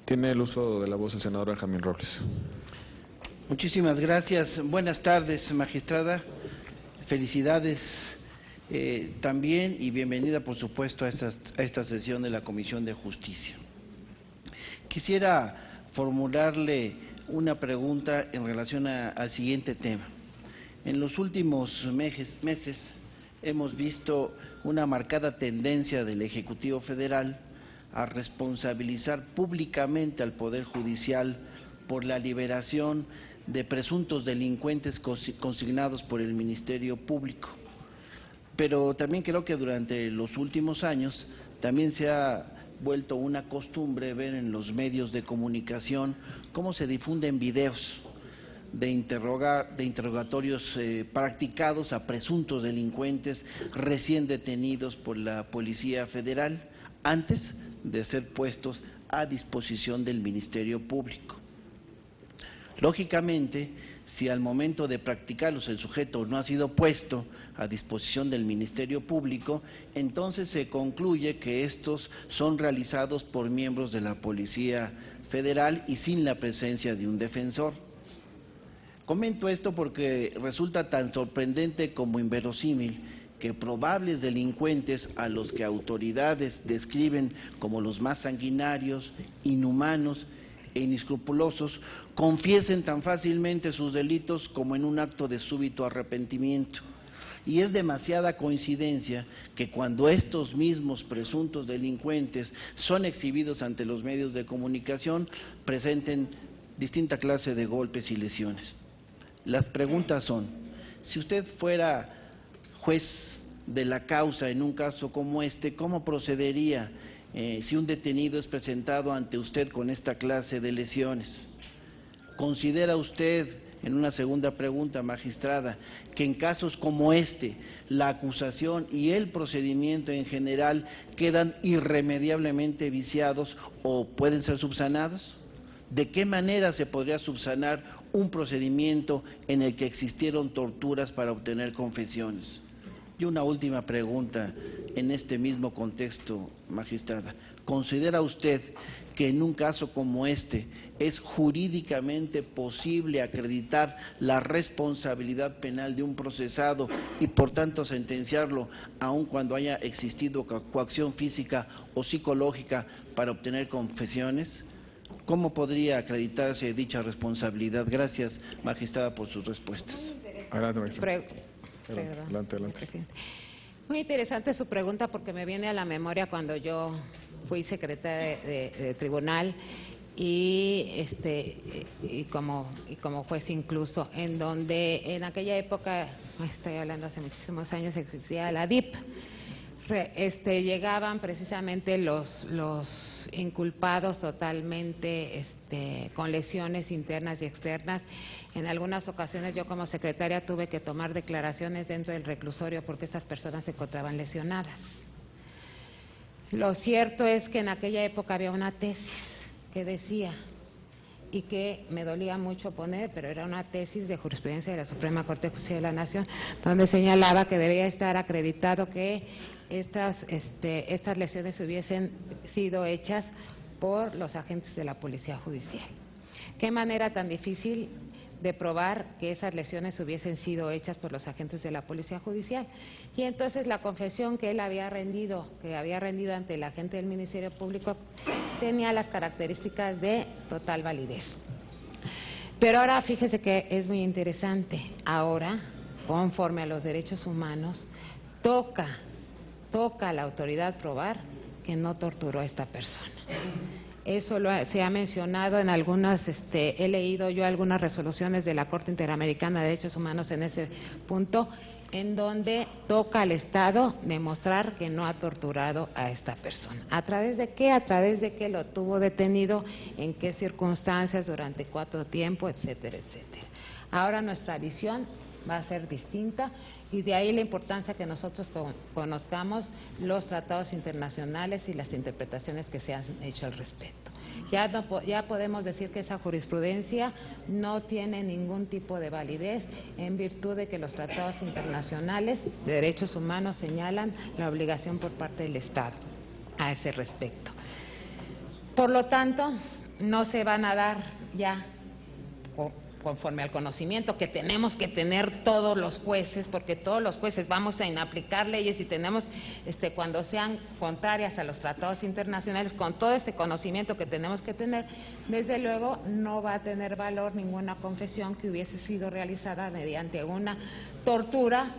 Tiene el uso de la voz el senador Benjamín Robles. Muchísimas gracias. Buenas tardes, magistrada. Felicidades también y bienvenida, por supuesto, a esta sesión de la Comisión de Justicia. Quisiera formularle una pregunta en relación al siguiente tema. En los últimos meses hemos visto una marcada tendencia del Ejecutivo Federal a responsabilizar públicamente al Poder Judicial por la liberación de presuntos delincuentes consignados por el Ministerio Público. Pero también creo que durante los últimos años también se ha vuelto una costumbre ver en los medios de comunicación cómo se difunden videos de interrogatorios practicados a presuntos delincuentes recién detenidos por la Policía Federal antes de ser puestos a disposición del Ministerio Público. Lógicamente, si al momento de practicarlos el sujeto no ha sido puesto a disposición del Ministerio Público, entonces se concluye que estos son realizados por miembros de la Policía Federal y sin la presencia de un defensor. Comento esto porque resulta tan sorprendente como inverosímil que probables delincuentes a los que autoridades describen como los más sanguinarios, inhumanos e inescrupulosos, confiesen tan fácilmente sus delitos como en un acto de súbito arrepentimiento. Y es demasiada coincidencia que cuando estos mismos presuntos delincuentes son exhibidos ante los medios de comunicación, presenten distinta clase de golpes y lesiones. Las preguntas son, si usted fuera juez de la causa en un caso como este, ¿cómo procedería si un detenido es presentado ante usted con esta clase de lesiones? ¿Considera usted, en una segunda pregunta, magistrada, que en casos como este, la acusación y el procedimiento en general quedan irremediablemente viciados o pueden ser subsanados? ¿De qué manera se podría subsanar un procedimiento en el que existieron torturas para obtener confesiones? Y una última pregunta en este mismo contexto, magistrada. ¿Considera usted que en un caso como este es jurídicamente posible acreditar la responsabilidad penal de un procesado y por tanto sentenciarlo aun cuando haya existido coacción física o psicológica para obtener confesiones? ¿Cómo podría acreditarse dicha responsabilidad? Gracias, magistrada, por sus respuestas. Adelante, magistrada. Adelante. Muy interesante su pregunta porque me viene a la memoria cuando yo fui secretaria de tribunal y como juez incluso, en donde en aquella época, estoy hablando hace muchísimos años, existía la DIP. Llegaban precisamente los inculpados totalmente con lesiones internas y externas. En algunas ocasiones yo como secretaria tuve que tomar declaraciones dentro del reclusorio porque estas personas se encontraban lesionadas. Lo cierto es que en aquella época había una tesis que decía, y que me dolía mucho poner, pero era una tesis de jurisprudencia de la Suprema Corte de Justicia de la Nación, donde señalaba que debía estar acreditado que estas lesiones hubiesen sido hechas por los agentes de la Policía Judicial. ¿Qué manera tan difícil de probar que esas lesiones hubiesen sido hechas por los agentes de la Policía Judicial? Y entonces la confesión que él había rendido ante el agente del Ministerio Público, tenía las características de total validez. Pero ahora fíjese que es muy interesante, ahora, conforme a los derechos humanos, toca a la autoridad probar que no torturó a esta persona. Eso se ha mencionado en algunas, he leído yo algunas resoluciones de la Corte Interamericana de Derechos Humanos en ese punto, en donde toca al Estado demostrar que no ha torturado a esta persona. ¿A través de qué? A través de que lo tuvo detenido, en qué circunstancias, durante cuánto tiempo, etcétera, etcétera. Ahora nuestra visión va a ser distinta y de ahí la importancia que nosotros conozcamos los tratados internacionales y las interpretaciones que se han hecho al respecto. Ya podemos decir que esa jurisprudencia no tiene ningún tipo de validez en virtud de que los tratados internacionales de derechos humanos señalan la obligación por parte del Estado a ese respecto. Por lo tanto, no se van a dar ya, conforme al conocimiento que tenemos que tener todos los jueces, porque todos los jueces vamos a inaplicar leyes y tenemos, cuando sean contrarias a los tratados internacionales, con todo este conocimiento que tenemos que tener, desde luego no va a tener valor ninguna confesión que hubiese sido realizada mediante una tortura,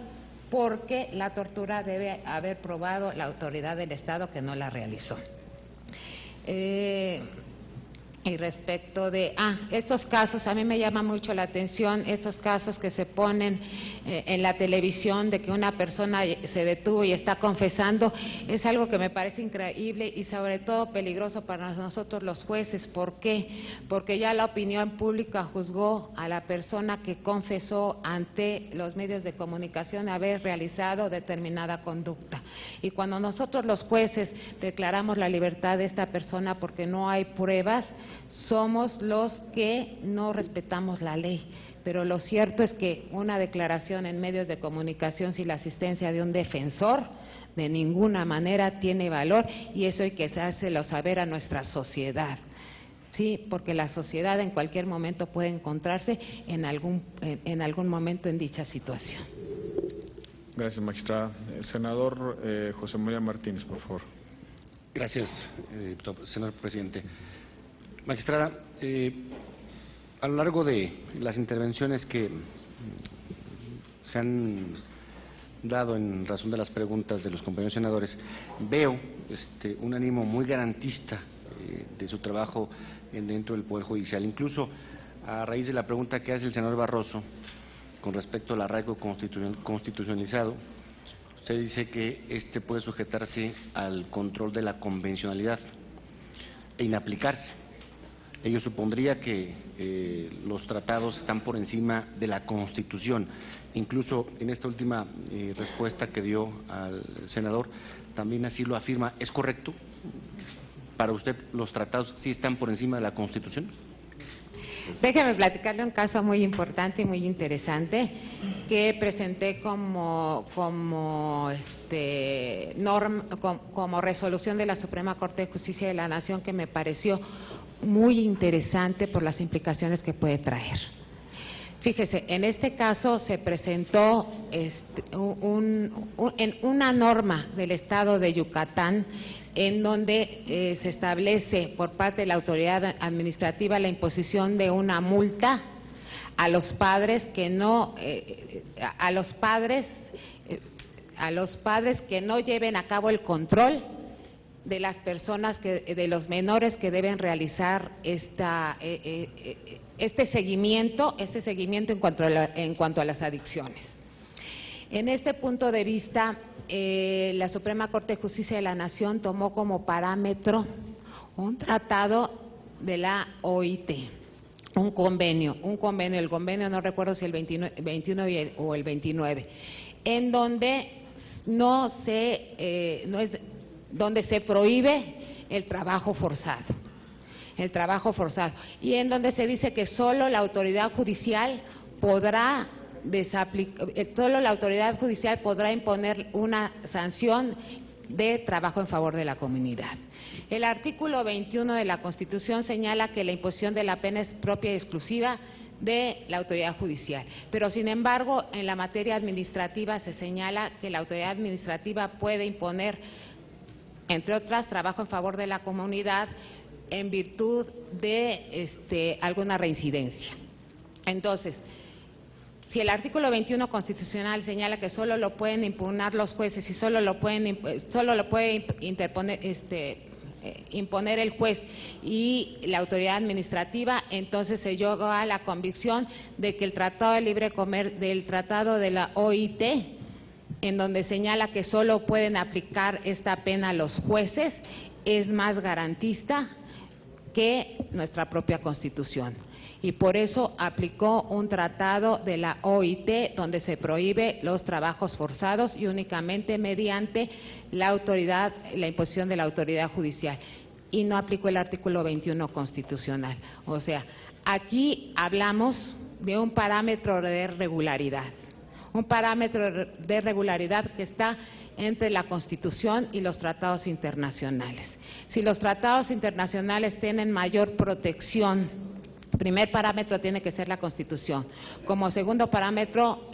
porque la tortura debe haber probado la autoridad del Estado que no la realizó. Y respecto de estos casos, a mí me llama mucho la atención estos casos que se ponen en la televisión de que una persona se detuvo y está confesando. Es algo que me parece increíble y sobre todo peligroso para nosotros los jueces. ¿Por qué? Porque ya la opinión pública juzgó a la persona que confesó ante los medios de comunicación haber realizado determinada conducta. Y cuando nosotros los jueces declaramos la libertad de esta persona porque no hay pruebas, somos los que no respetamos la ley. Pero lo cierto es que una declaración en medios de comunicación sin la asistencia de un defensor de ninguna manera tiene valor, y eso hay que hacérselo saber a nuestra sociedad. Sí, porque la sociedad en cualquier momento puede encontrarse en algún momento en dicha situación. Gracias, magistrada. El senador José María Martínez, por favor. Gracias, señor presidente. Magistrada, a lo largo de las intervenciones que se han dado en razón de las preguntas de los compañeros senadores, veo un ánimo muy garantista de su trabajo dentro del Poder Judicial. Incluso a raíz de la pregunta que hace el senador Barroso con respecto al arraigo constitucionalizado, usted dice que puede sujetarse al control de la convencionalidad e inaplicarse. Ello supondría que los tratados están por encima de la Constitución. Incluso en esta última respuesta que dio al senador, también así lo afirma. ¿Es correcto? ¿Para usted los tratados sí están por encima de la Constitución? Déjeme platicarle un caso muy importante y muy interesante que presenté como resolución de la Suprema Corte de Justicia de la Nación, que me pareció muy interesante por las implicaciones que puede traer. Fíjese, en este caso se presentó una norma del Estado de Yucatán en donde se establece por parte de la autoridad administrativa la imposición de una multa a los padres que no lleven a cabo el control de las personas, de los menores que deben realizar este seguimiento en cuanto a las adicciones. En este punto de vista, la Suprema Corte de Justicia de la Nación tomó como parámetro un tratado de la OIT, el convenio no recuerdo si el 21 o el 29, en donde donde se prohíbe el trabajo forzado, y en donde se dice que solo la autoridad judicial podrá imponer una sanción de trabajo en favor de la comunidad. El artículo 21 de la Constitución señala que la imposición de la pena es propia y exclusiva de la autoridad judicial, pero sin embargo en la materia administrativa se señala que la autoridad administrativa puede imponer, entre otras, trabajo en favor de la comunidad en virtud de alguna reincidencia. Entonces, si el artículo 21 constitucional señala que solo lo pueden impugnar los jueces y solo lo puede imponer el juez y la autoridad administrativa, entonces se llegó a la convicción de que el Tratado de Libre Comercio, del Tratado de la OIT, en donde señala que solo pueden aplicar esta pena los jueces, es más garantista que nuestra propia Constitución. Y por eso aplicó un tratado de la OIT donde se prohíbe los trabajos forzados y únicamente mediante la imposición de la autoridad judicial. Y no aplicó el artículo 21 constitucional. O sea, aquí hablamos de un parámetro de regularidad. Un parámetro de regularidad que está entre la Constitución y los tratados internacionales. Si los tratados internacionales tienen mayor protección, primer parámetro tiene que ser la Constitución. Como segundo parámetro,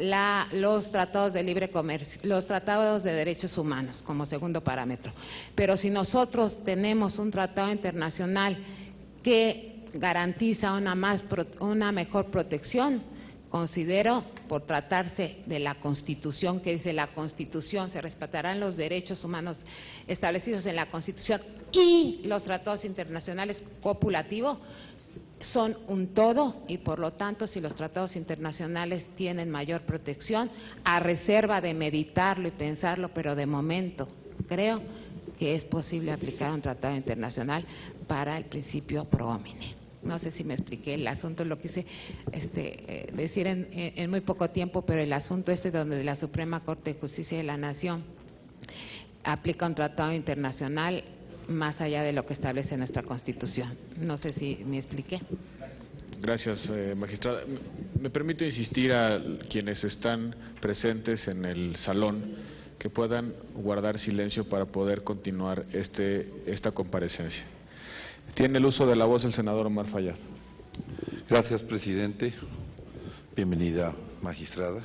los tratados de libre comercio, los tratados de derechos humanos, como segundo parámetro. Pero si nosotros tenemos un tratado internacional que garantiza una mejor protección, considero, por tratarse de la Constitución, que dice la Constitución, se respetarán los derechos humanos establecidos en la Constitución y los tratados internacionales copulativos, son un todo, y por lo tanto, si los tratados internacionales tienen mayor protección, a reserva de meditarlo y pensarlo, pero de momento creo que es posible aplicar un tratado internacional para el principio pro homine. No sé si me expliqué el asunto, lo quise decir en muy poco tiempo, pero el asunto donde la Suprema Corte de Justicia de la Nación aplica un tratado internacional más allá de lo que establece nuestra Constitución. No sé si me expliqué. Gracias, magistrada. Me permito insistir a quienes están presentes en el salón que puedan guardar silencio para poder continuar esta comparecencia. Tiene el uso de la voz el senador Omar Fayad. Gracias, presidente. Bienvenida, magistrada.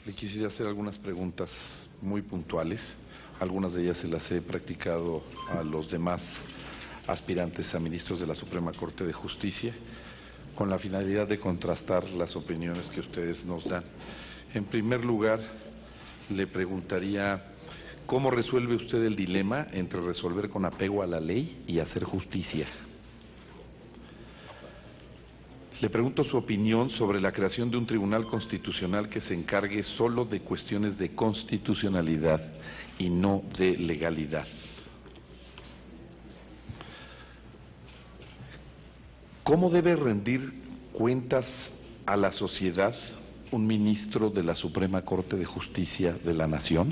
Le quisiera hacer algunas preguntas muy puntuales. Algunas de ellas se las he practicado a los demás aspirantes a ministros de la Suprema Corte de Justicia, con la finalidad de contrastar las opiniones que ustedes nos dan. En primer lugar, le preguntaría, ¿cómo resuelve usted el dilema entre resolver con apego a la ley y hacer justicia? Le pregunto su opinión sobre la creación de un tribunal constitucional que se encargue solo de cuestiones de constitucionalidad y no de legalidad. ¿Cómo debe rendir cuentas a la sociedad un ministro de la Suprema Corte de Justicia de la Nación?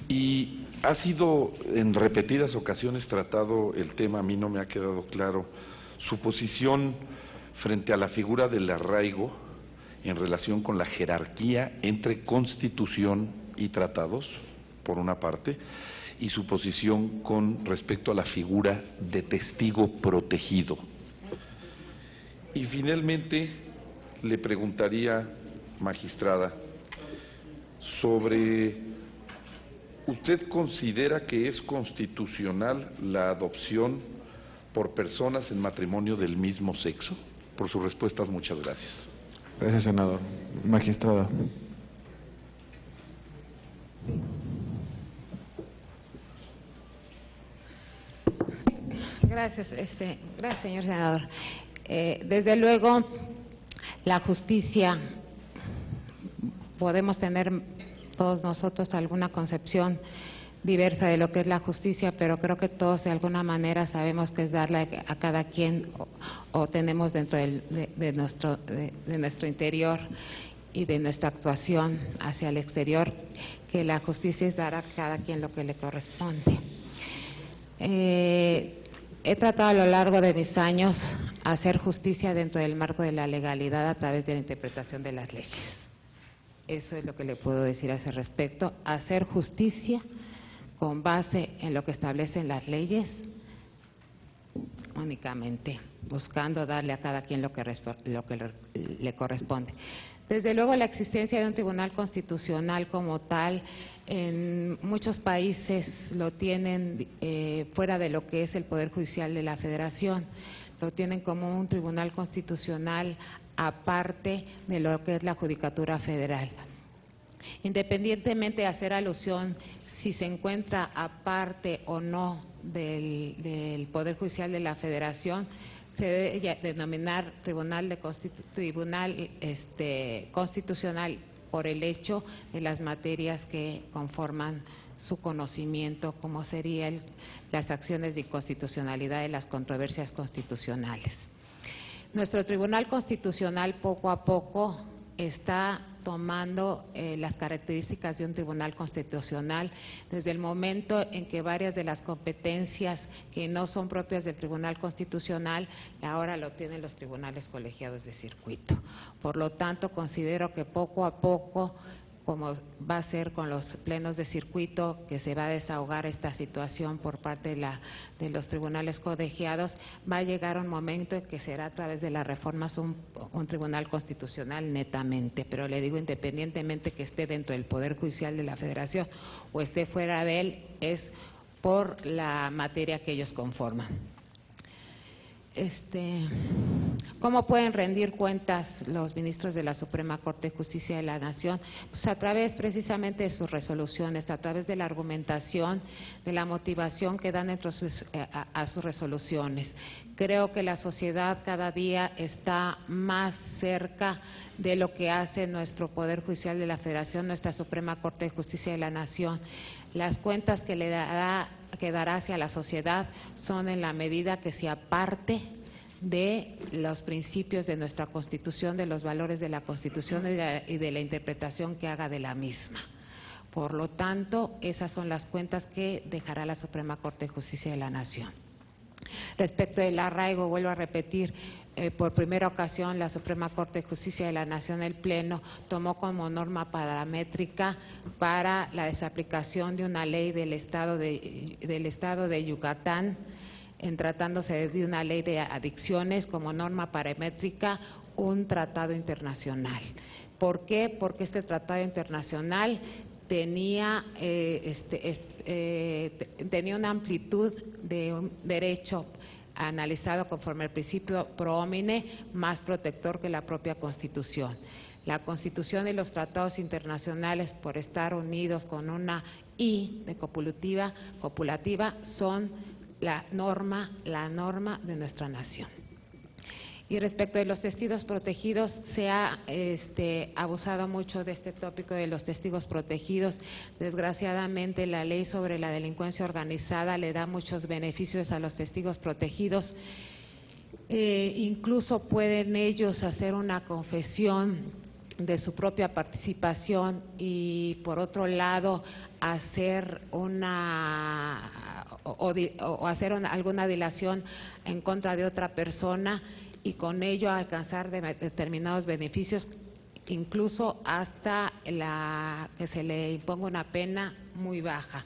Y ha sido en repetidas ocasiones tratado el tema, a mí no me ha quedado claro su posición frente a la figura del arraigo en relación con la jerarquía entre Constitución y tratados, por una parte, y su posición con respecto a la figura de testigo protegido. Y finalmente le preguntaría, magistrada, sobre... ¿Usted considera que es constitucional la adopción por personas en matrimonio del mismo sexo? Por sus respuestas, muchas gracias. Gracias, senador. Magistrada. Gracias, gracias, señor senador. Desde luego, la justicia, podemos tener todos nosotros alguna concepción diversa de lo que es la justicia, pero creo que todos de alguna manera sabemos que es darle a cada quien o tenemos dentro de nuestro interior y de nuestra actuación hacia el exterior, que la justicia es dar a cada quien lo que le corresponde. He tratado a lo largo de mis años hacer justicia dentro del marco de la legalidad a través de la interpretación de las leyes. Eso es lo que le puedo decir a ese respecto, hacer justicia con base en lo que establecen las leyes, únicamente buscando darle a cada quien lo que le corresponde. Desde luego, la existencia de un tribunal constitucional como tal, en muchos países lo tienen fuera de lo que es el Poder Judicial de la Federación, lo tienen como un tribunal constitucional aparte de lo que es la Judicatura Federal. Independientemente de hacer alusión si se encuentra aparte o no del Poder Judicial de la Federación, se debe denominar tribunal constitucional por el hecho de las materias que conforman su conocimiento, como serían las acciones de inconstitucionalidad y las controversias constitucionales. Nuestro Tribunal Constitucional poco a poco está tomando las características de un tribunal constitucional desde el momento en que varias de las competencias que no son propias del Tribunal Constitucional ahora lo tienen los tribunales colegiados de circuito. Por lo tanto, considero que poco a poco, como va a ser con los plenos de circuito, que se va a desahogar esta situación por parte de los tribunales colegiados, va a llegar un momento en que será a través de las reformas un tribunal constitucional netamente, pero le digo, independientemente que esté dentro del Poder Judicial de la Federación o esté fuera de él, es por la materia que ellos conforman. ¿Cómo pueden rendir cuentas los ministros de la Suprema Corte de Justicia de la Nación? Pues a través precisamente de sus resoluciones, a través de la argumentación, de la motivación que dan a sus resoluciones. Creo que la sociedad cada día está más cerca de lo que hace nuestro Poder Judicial de la Federación, nuestra Suprema Corte de Justicia de la Nación. Las cuentas que dará hacia la sociedad son en la medida que se aparte de los principios de nuestra Constitución, de los valores de la Constitución y de la interpretación que haga de la misma. Por lo tanto, esas son las cuentas que dejará la Suprema Corte de Justicia de la Nación. Respecto del arraigo, vuelvo a repetir, por primera ocasión la Suprema Corte de Justicia de la Nación, el Pleno, tomó como norma paramétrica para la desaplicación de una ley del Estado de Yucatán, en tratándose de una ley de adicciones, como norma paramétrica un tratado internacional. ¿Por qué? Porque este tratado internacional tenía una amplitud de un derecho analizado conforme al principio pro homine, más protector que la propia Constitución. La Constitución y los tratados internacionales, por estar unidos con una I de copulativa, son la norma de nuestra nación. Y respecto de los testigos protegidos, se ha abusado mucho de este tópico de los testigos protegidos. Desgraciadamente, la ley sobre la delincuencia organizada le da muchos beneficios a los testigos protegidos. Incluso pueden ellos hacer una confesión de su propia participación y, por otro lado, hacer alguna delación en contra de otra persona y con ello alcanzar determinados beneficios, incluso hasta que se le imponga una pena muy baja,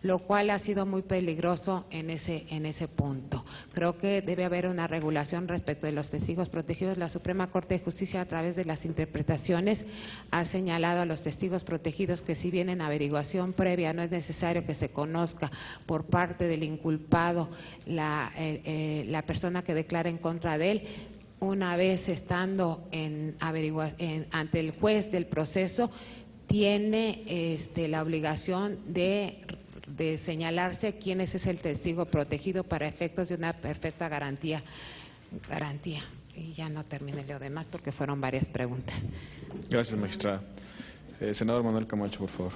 lo cual ha sido muy peligroso en ese punto. Creo que debe haber una regulación respecto de los testigos protegidos. La Suprema Corte de Justicia, a través de las interpretaciones, ha señalado a los testigos protegidos que, si bien en averiguación previa no es necesario que se conozca por parte del inculpado la persona que declara en contra de él, una vez estando ante el juez del proceso, tiene la obligación de de señalarse quién es el testigo protegido para efectos de una perfecta garantía. Y ya no terminé lo demás porque fueron varias preguntas. Gracias, magistrada. Senador Manuel Camacho, por favor.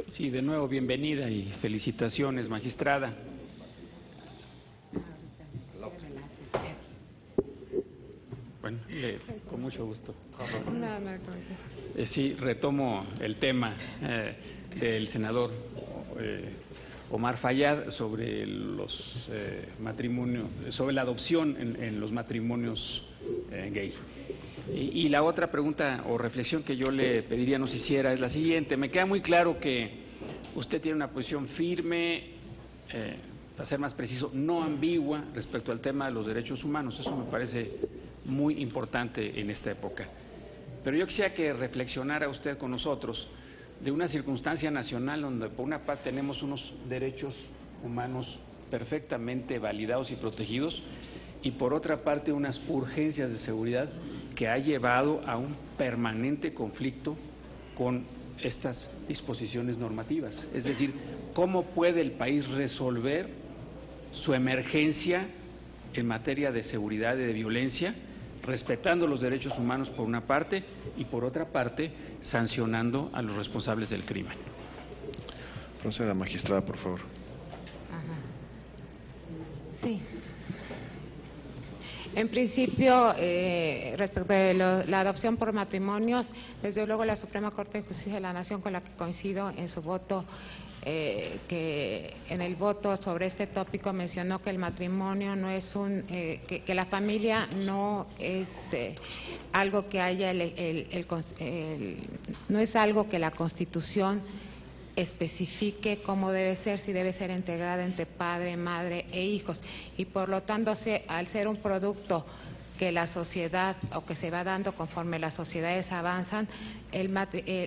Sí, de nuevo, bienvenida y felicitaciones, magistrada. Bueno, con mucho gusto. Sí, retomo el tema del senador Omar Fayad sobre los matrimonios, sobre la adopción en los matrimonios gay. Y la otra pregunta o reflexión que yo le pediría nos hiciera es la siguiente. Me queda muy claro que usted tiene una posición firme, para ser más preciso, no ambigua respecto al tema de los derechos humanos. Eso me parece muy importante en esta época. Pero yo quisiera que reflexionara usted con nosotros de una circunstancia nacional donde por una parte tenemos unos derechos humanos perfectamente validados y protegidos y por otra parte unas urgencias de seguridad que ha llevado a un permanente conflicto con estas disposiciones normativas. Es decir, ¿cómo puede el país resolver su emergencia en materia de seguridad y de violencia, respetando los derechos humanos por una parte y por otra parte sancionando a los responsables del crimen? Proceda, magistrada, por favor. Sí. En principio, respecto de la adopción por matrimonios, desde luego la Suprema Corte de Justicia de la Nación, con la que coincido en su voto, que en el voto sobre este tópico mencionó que el matrimonio no es que la familia no es algo que haya no es algo que la Constitución especifique cómo debe ser, si debe ser integrada entre padre, madre e hijos, y por lo tanto, al ser un producto que la sociedad o que se va dando conforme las sociedades avanzan,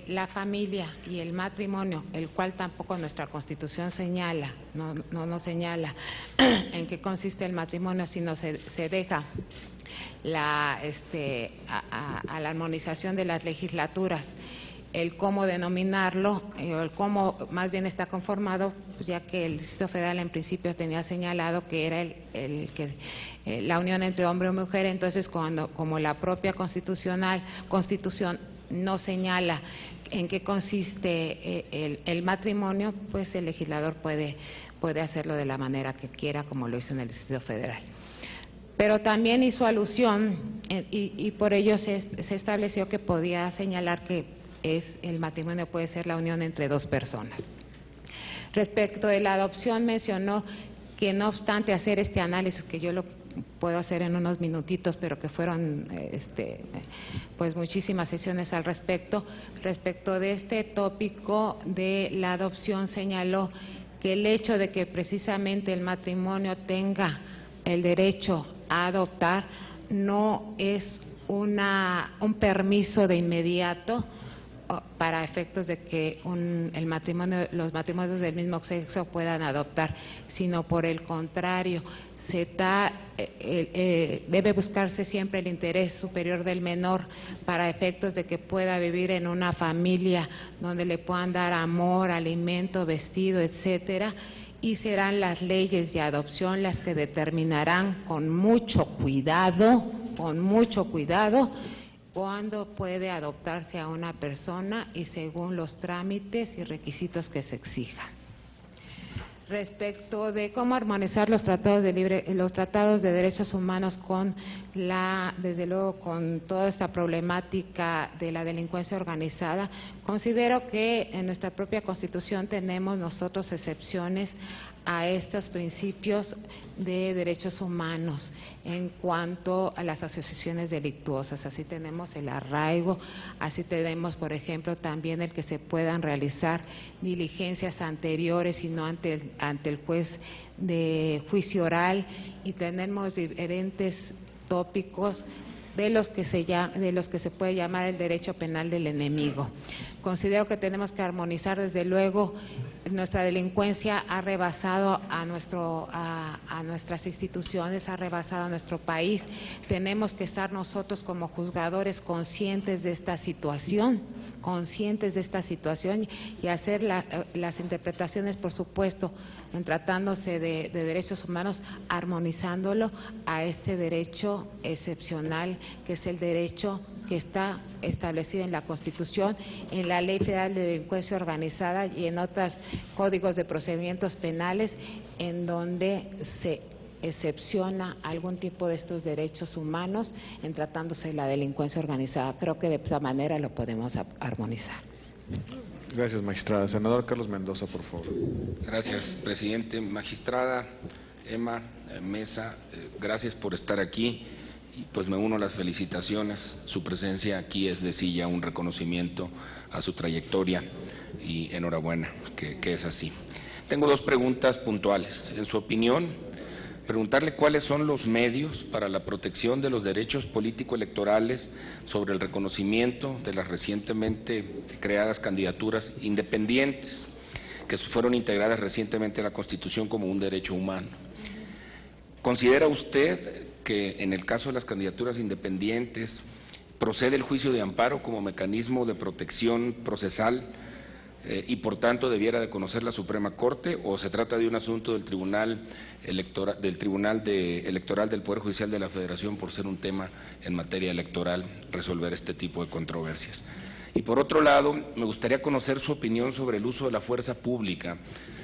la familia y el matrimonio, el cual tampoco nuestra Constitución señala, no señala en qué consiste el matrimonio, sino se deja a la armonización de las legislaturas el cómo denominarlo, o el cómo más bien está conformado, pues ya que el Distrito Federal en principio tenía señalado que era la unión entre hombre y mujer. Entonces, como la propia Constitución no señala en qué consiste el matrimonio, pues el legislador puede hacerlo de la manera que quiera, como lo hizo en el Distrito Federal. Pero también hizo alusión, y por ello se estableció que podía señalar que el matrimonio puede ser la unión entre dos personas. Respecto de la adopción, mencionó que no obstante hacer este análisis, que yo lo puedo hacer en unos minutitos, pero que fueron pues muchísimas sesiones al respecto de este tópico de la adopción, señaló que el hecho de que precisamente el matrimonio tenga el derecho a adoptar no es un permiso de inmediato para efectos de que los matrimonios del mismo sexo puedan adoptar, sino por el contrario, debe buscarse siempre el interés superior del menor para efectos de que pueda vivir en una familia donde le puedan dar amor, alimento, vestido, etcétera, y serán las leyes de adopción las que determinarán con mucho cuidado, cuándo puede adoptarse a una persona y según los trámites y requisitos que se exijan. Respecto de cómo armonizar los tratados de derechos humanos desde luego con toda esta problemática de la delincuencia organizada, considero que en nuestra propia Constitución tenemos nosotros excepciones a estos principios de derechos humanos en cuanto a las asociaciones delictuosas. Así tenemos el arraigo, así tenemos, por ejemplo, también el que se puedan realizar diligencias anteriores y no ante el juez de juicio oral, y tenemos diferentes tópicos de los que se puede llamar el derecho penal del enemigo. Considero que tenemos que armonizar, desde luego. Nuestra delincuencia ha rebasado a nuestras instituciones, ha rebasado a nuestro país. Tenemos que estar nosotros como juzgadores conscientes de esta situación, conscientes de esta situación y hacer las interpretaciones, por supuesto, en tratándose de derechos humanos, armonizándolo a este derecho excepcional, que es el derecho que está establecido en la Constitución, en la Ley Federal de Delincuencia Organizada y en otros códigos de procedimientos penales, en donde se excepciona algún tipo de estos derechos humanos en tratándose de la delincuencia organizada. Creo que de esa manera lo podemos armonizar. Gracias, magistrada. Senador Carlos Mendoza, por favor. Gracias, presidente. Magistrada Emma Mesa, gracias por estar aquí y pues me uno a las felicitaciones. Su presencia aquí es de sí ya un reconocimiento a su trayectoria y enhorabuena que es así. Tengo dos preguntas puntuales. En su opinión, preguntarle cuáles son los medios para la protección de los derechos político-electorales sobre el reconocimiento de las recientemente creadas candidaturas independientes que fueron integradas recientemente a la Constitución como un derecho humano. ¿Considera usted que en el caso de las candidaturas independientes procede el juicio de amparo como mecanismo de protección procesal y por tanto debiera de conocer la Suprema Corte, o se trata de un asunto del Tribunal Electoral del Poder Judicial de la Federación por ser un tema en materia electoral resolver este tipo de controversias? Y por otro lado, me gustaría conocer su opinión sobre el uso de la fuerza pública,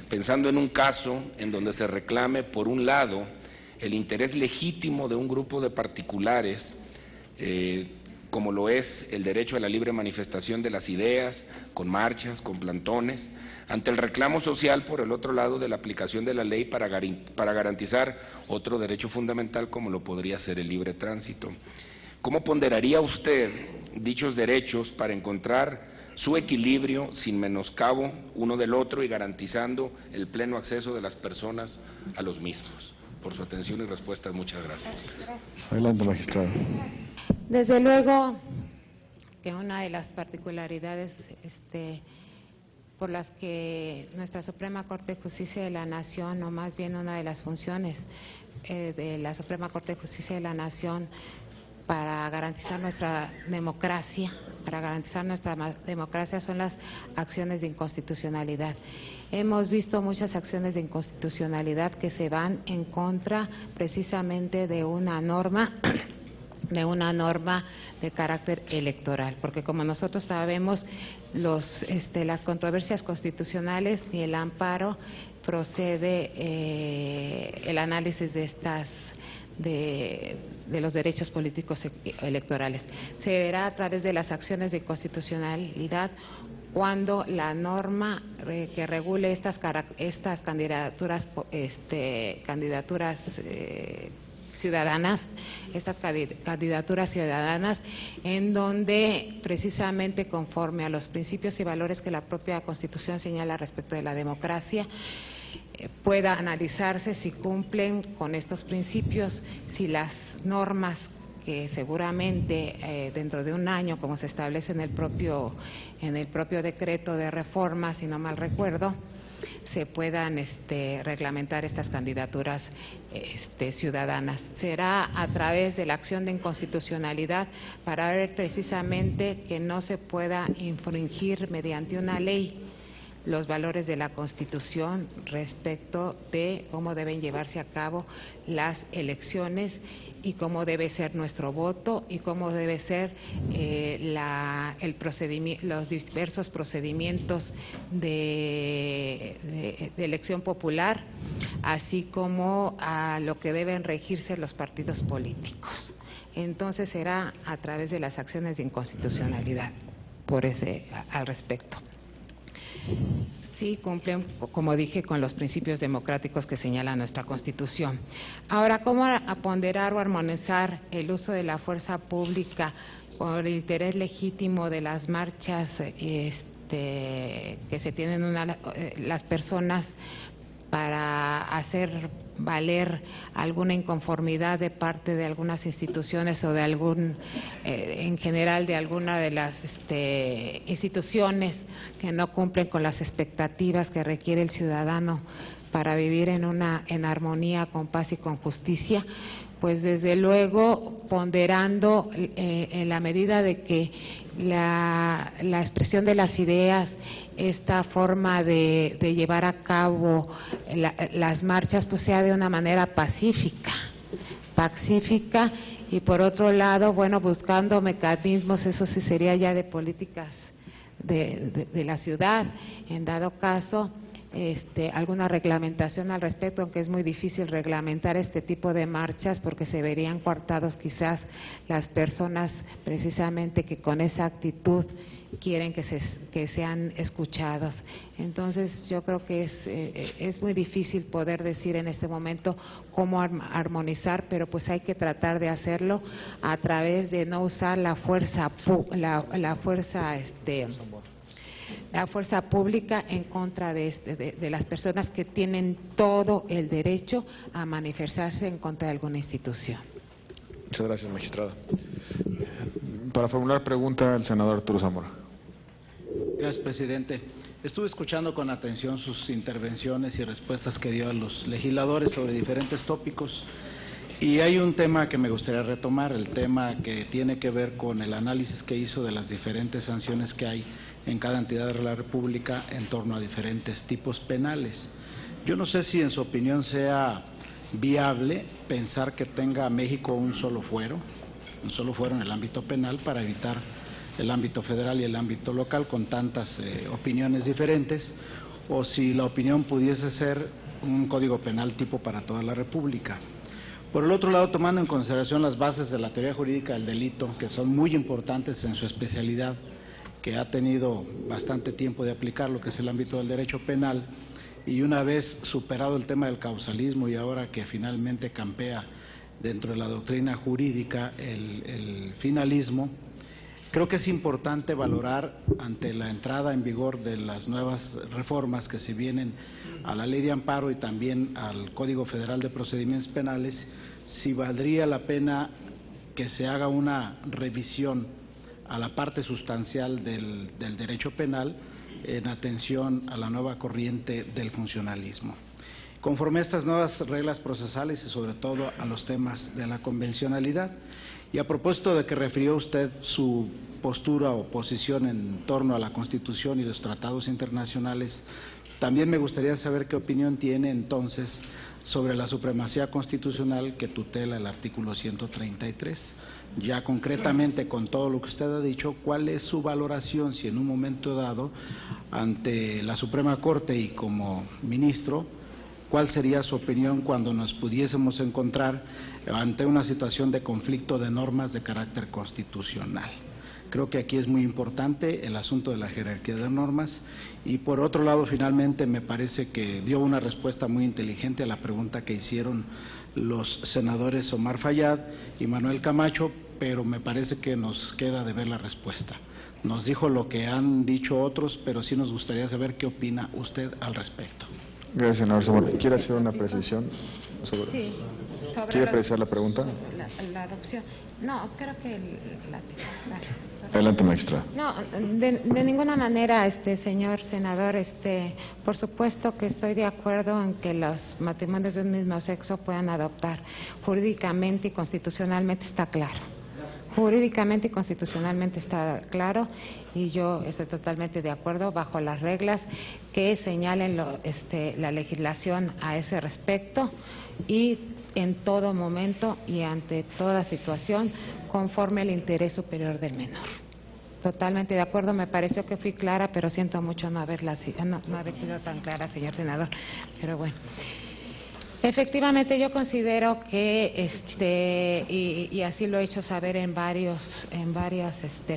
pensando en un caso en donde se reclame, por un lado, el interés legítimo de un grupo de particulares, como lo es el derecho a la libre manifestación de las ideas, con marchas, con plantones, ante el reclamo social, por el otro lado, de la aplicación de la ley para garantizar otro derecho fundamental como lo podría ser el libre tránsito. ¿Cómo ponderaría usted dichos derechos para encontrar su equilibrio sin menoscabo uno del otro y garantizando el pleno acceso de las personas a los mismos? Por su atención y respuestas, muchas gracias. Adelante, magistrado. Desde luego que una de las particularidades por las que nuestra Suprema Corte de Justicia de la Nación, o más bien una de las funciones de la Suprema Corte de Justicia de la Nación para garantizar nuestra democracia, son las acciones de inconstitucionalidad. Hemos visto muchas acciones de inconstitucionalidad que se van en contra precisamente de una norma de carácter electoral, porque como nosotros sabemos, las controversias constitucionales ni el amparo procede el análisis de los derechos políticos electorales. Se verá a través de las acciones de constitucionalidad cuando la norma que regule estas candidaturas ciudadanas, en donde precisamente conforme a los principios y valores que la propia Constitución señala respecto de la democracia, pueda analizarse si cumplen con estos principios, si las normas que seguramente dentro de un año, como se establece en el propio decreto de reforma, si no mal recuerdo, se puedan reglamentar estas candidaturas ciudadanas. Será a través de la acción de inconstitucionalidad para ver precisamente que no se pueda infringir mediante una ley los valores de la Constitución respecto de cómo deben llevarse a cabo las elecciones y cómo debe ser nuestro voto y cómo debe ser los diversos procedimientos de elección popular, así como a lo que deben regirse los partidos políticos. Entonces será a través de las acciones de inconstitucionalidad al respecto. Sí, cumplen, como dije, con los principios democráticos que señala nuestra Constitución. Ahora, ¿cómo ponderar o armonizar el uso de la fuerza pública por el interés legítimo de las marchas que se tienen las personas para hacer valer alguna inconformidad de parte de algunas instituciones o de en general de alguna de las instituciones que no cumplen con las expectativas que requiere el ciudadano para vivir en armonía, con paz y con justicia, pues desde luego ponderando en la medida de que la expresión de las ideas, esta forma de llevar a cabo las marchas, pues sea de una manera pacífica, y por otro lado, bueno, buscando mecanismos, eso sí sería ya de políticas de la ciudad, en dado caso, alguna reglamentación al respecto, aunque es muy difícil reglamentar este tipo de marchas porque se verían coartados quizás las personas precisamente que con esa actitud quieren que sean escuchados. Entonces yo creo que es muy difícil poder decir en este momento cómo armonizar, pero pues hay que tratar de hacerlo a través de no usar la fuerza pública en contra de las personas que tienen todo el derecho a manifestarse en contra de alguna institución. Muchas gracias, magistrada. Para formular pregunta, el senador Arturo Zamora. Gracias, presidente. Estuve escuchando con atención sus intervenciones y respuestas que dio a los legisladores sobre diferentes tópicos. Y hay un tema que me gustaría retomar, el tema que tiene que ver con el análisis que hizo de las diferentes sanciones que hay en cada entidad de la República en torno a diferentes tipos penales. Yo no sé si en su opinión sea viable pensar que tenga México un solo fuero en el ámbito penal para evitar el ámbito federal y el ámbito local con tantas opiniones diferentes, o si la opinión pudiese ser un código penal tipo para toda la República. Por el otro lado, tomando en consideración las bases de la teoría jurídica del delito, que son muy importantes en su especialidad, que ha tenido bastante tiempo de aplicar lo que es el ámbito del derecho penal, y una vez superado el tema del causalismo y ahora que finalmente campea dentro de la doctrina jurídica el finalismo, creo que es importante valorar ante la entrada en vigor de las nuevas reformas que se vienen a la Ley de Amparo y también al Código Federal de Procedimientos Penales, si valdría la pena que se haga una revisión a la parte sustancial del derecho penal en atención a la nueva corriente del funcionalismo. Conforme a estas nuevas reglas procesales y sobre todo a los temas de la convencionalidad, y a propósito de que refirió usted su postura o posición en torno a la Constitución y los tratados internacionales, también me gustaría saber qué opinión tiene entonces sobre la supremacía constitucional que tutela el artículo 133. Ya concretamente, con todo lo que usted ha dicho, ¿cuál es su valoración si en un momento dado, ante la Suprema Corte y como ministro, cuál sería su opinión cuando nos pudiésemos encontrar ante una situación de conflicto de normas de carácter constitucional? Creo que aquí es muy importante el asunto de la jerarquía de normas y por otro lado, finalmente, me parece que dio una respuesta muy inteligente a la pregunta que hicieron los senadores Omar Fayad y Manuel Camacho, pero me parece que nos queda de ver la respuesta. Nos dijo lo que han dicho otros, pero sí nos gustaría saber qué opina usted al respecto. Gracias, senador Zamora. ¿Quiere hacer una precisión? Sí. ¿Quiere precisar la pregunta? La adopción. No, creo que Adelante, magistrada. No, de ninguna manera, señor senador, por supuesto que estoy de acuerdo en que los matrimonios de un mismo sexo puedan adoptar. Jurídicamente y constitucionalmente está claro. Jurídicamente y constitucionalmente está claro y yo estoy totalmente de acuerdo bajo las reglas que señalen la legislación a ese respecto y en todo momento y ante toda situación conforme al interés superior del menor. Totalmente de acuerdo, me pareció que fui clara, pero siento mucho no haber sido tan clara, señor senador, pero bueno. Efectivamente, yo considero que, y así lo he hecho saber en varios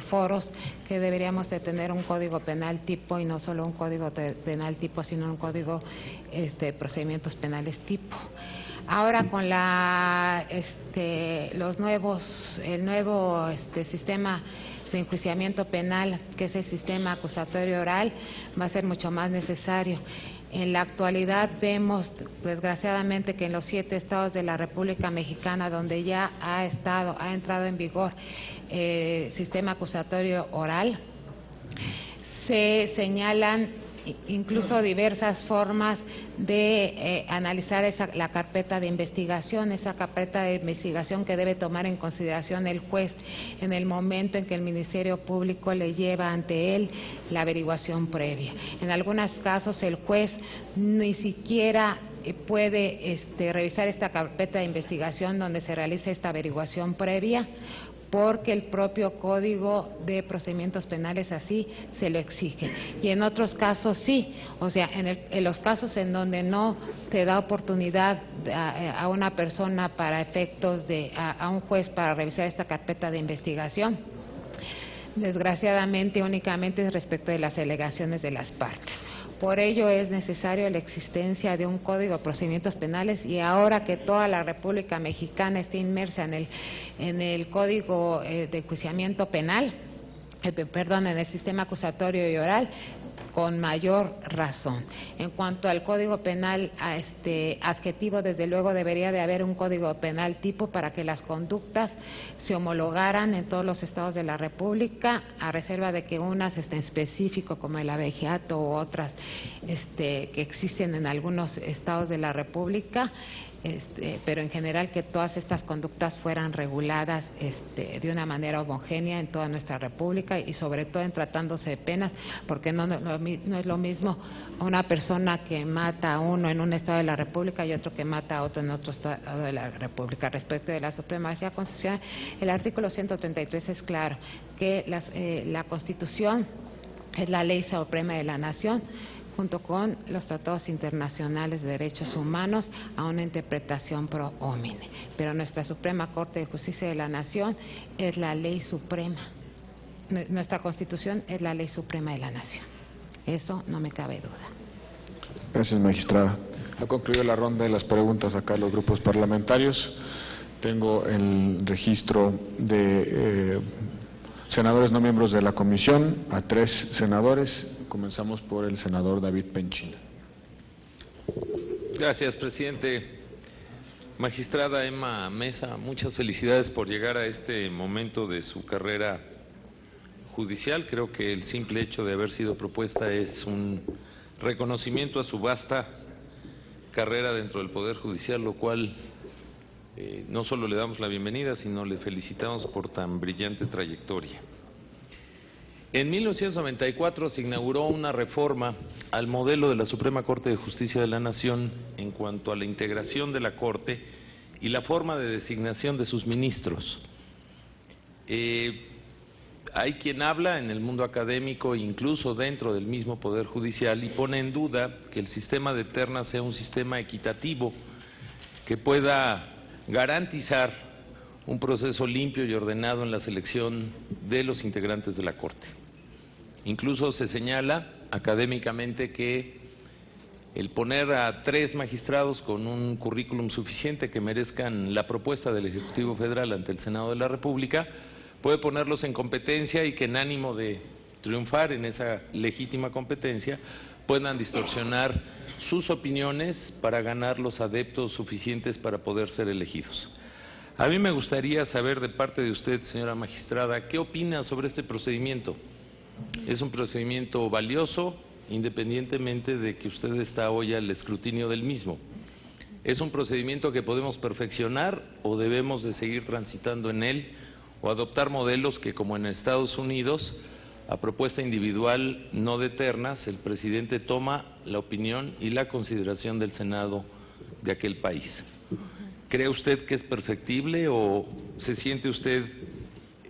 foros, que deberíamos de tener un código penal tipo y no solo un código penal tipo, sino un código de procedimientos penales tipo. Ahora con el nuevo sistema de enjuiciamiento penal, que es el sistema acusatorio oral, va a ser mucho más necesario. En la actualidad vemos, desgraciadamente, que en los 7 estados de la República Mexicana, donde ya ha entrado en vigor sistema acusatorio oral, se señalan incluso diversas formas de analizar la carpeta de investigación, esa carpeta de investigación que debe tomar en consideración el juez en el momento en que el Ministerio Público le lleva ante él la averiguación previa. En algunos casos el juez ni siquiera puede revisar esta carpeta de investigación donde se realiza esta averiguación previa, porque el propio Código de Procedimientos Penales así se lo exige. Y en otros casos sí, o sea, en los casos en donde no se da oportunidad a una persona para efectos a un juez para revisar esta carpeta de investigación, desgraciadamente únicamente es respecto de las alegaciones de las partes. Por ello es necesaria la existencia de un Código de Procedimientos Penales, y ahora que toda la República Mexicana está inmersa en el Código de Enjuiciamiento Penal, en el sistema acusatorio y oral, con mayor razón. En cuanto al Código Penal adjetivo, desde luego debería de haber un Código Penal tipo para que las conductas se homologaran en todos los estados de la República, a reserva de que unas en específico, como el abegiato u otras que existen en algunos estados de la República, pero en general que todas estas conductas fueran reguladas de una manera homogénea en toda nuestra República, y sobre todo en tratándose de penas, porque no es lo mismo una persona que mata a uno en un estado de la República y otro que mata a otro en otro estado de la República. Respecto de la supremacía constitucional, el artículo 133 es claro, que la Constitución es la ley suprema de la nación, junto con los tratados internacionales de derechos humanos, a una interpretación pro homine. Pero nuestra Suprema Corte de Justicia de la Nación es la ley suprema. Nuestra Constitución es la ley suprema de la Nación. Eso no me cabe duda. Gracias, magistrada. Ha concluido la ronda de las preguntas acá a los grupos parlamentarios. Tengo el registro de senadores no miembros de la comisión, a 3 senadores. Comenzamos por el senador David Penchina. Gracias, presidente. Magistrada Emma Mesa, muchas felicidades por llegar a este momento de su carrera judicial. Creo que el simple hecho de haber sido propuesta es un reconocimiento a su vasta carrera dentro del Poder Judicial, lo cual no solo le damos la bienvenida, sino le felicitamos por tan brillante trayectoria. En 1994 se inauguró una reforma al modelo de la Suprema Corte de Justicia de la Nación en cuanto a la integración de la Corte y la forma de designación de sus ministros. Hay quien habla en el mundo académico, incluso dentro del mismo Poder Judicial, y pone en duda que el sistema de ternas sea un sistema equitativo que pueda garantizar un proceso limpio y ordenado en la selección de los integrantes de la Corte. Incluso se señala académicamente que el poner a 3 magistrados con un currículum suficiente que merezcan la propuesta del Ejecutivo Federal ante el Senado de la República puede ponerlos en competencia, y que en ánimo de triunfar en esa legítima competencia puedan distorsionar sus opiniones para ganar los adeptos suficientes para poder ser elegidos. A mí me gustaría saber de parte de usted, señora magistrada, ¿qué opina sobre este procedimiento? ¿Es un procedimiento valioso, independientemente de que usted está hoy al escrutinio del mismo? ¿Es un procedimiento que podemos perfeccionar o debemos de seguir transitando en él, o adoptar modelos que, como en Estados Unidos, a propuesta individual, no de ternas, el presidente toma la opinión y la consideración del Senado de aquel país? ¿Cree usted que es perfectible o se siente usted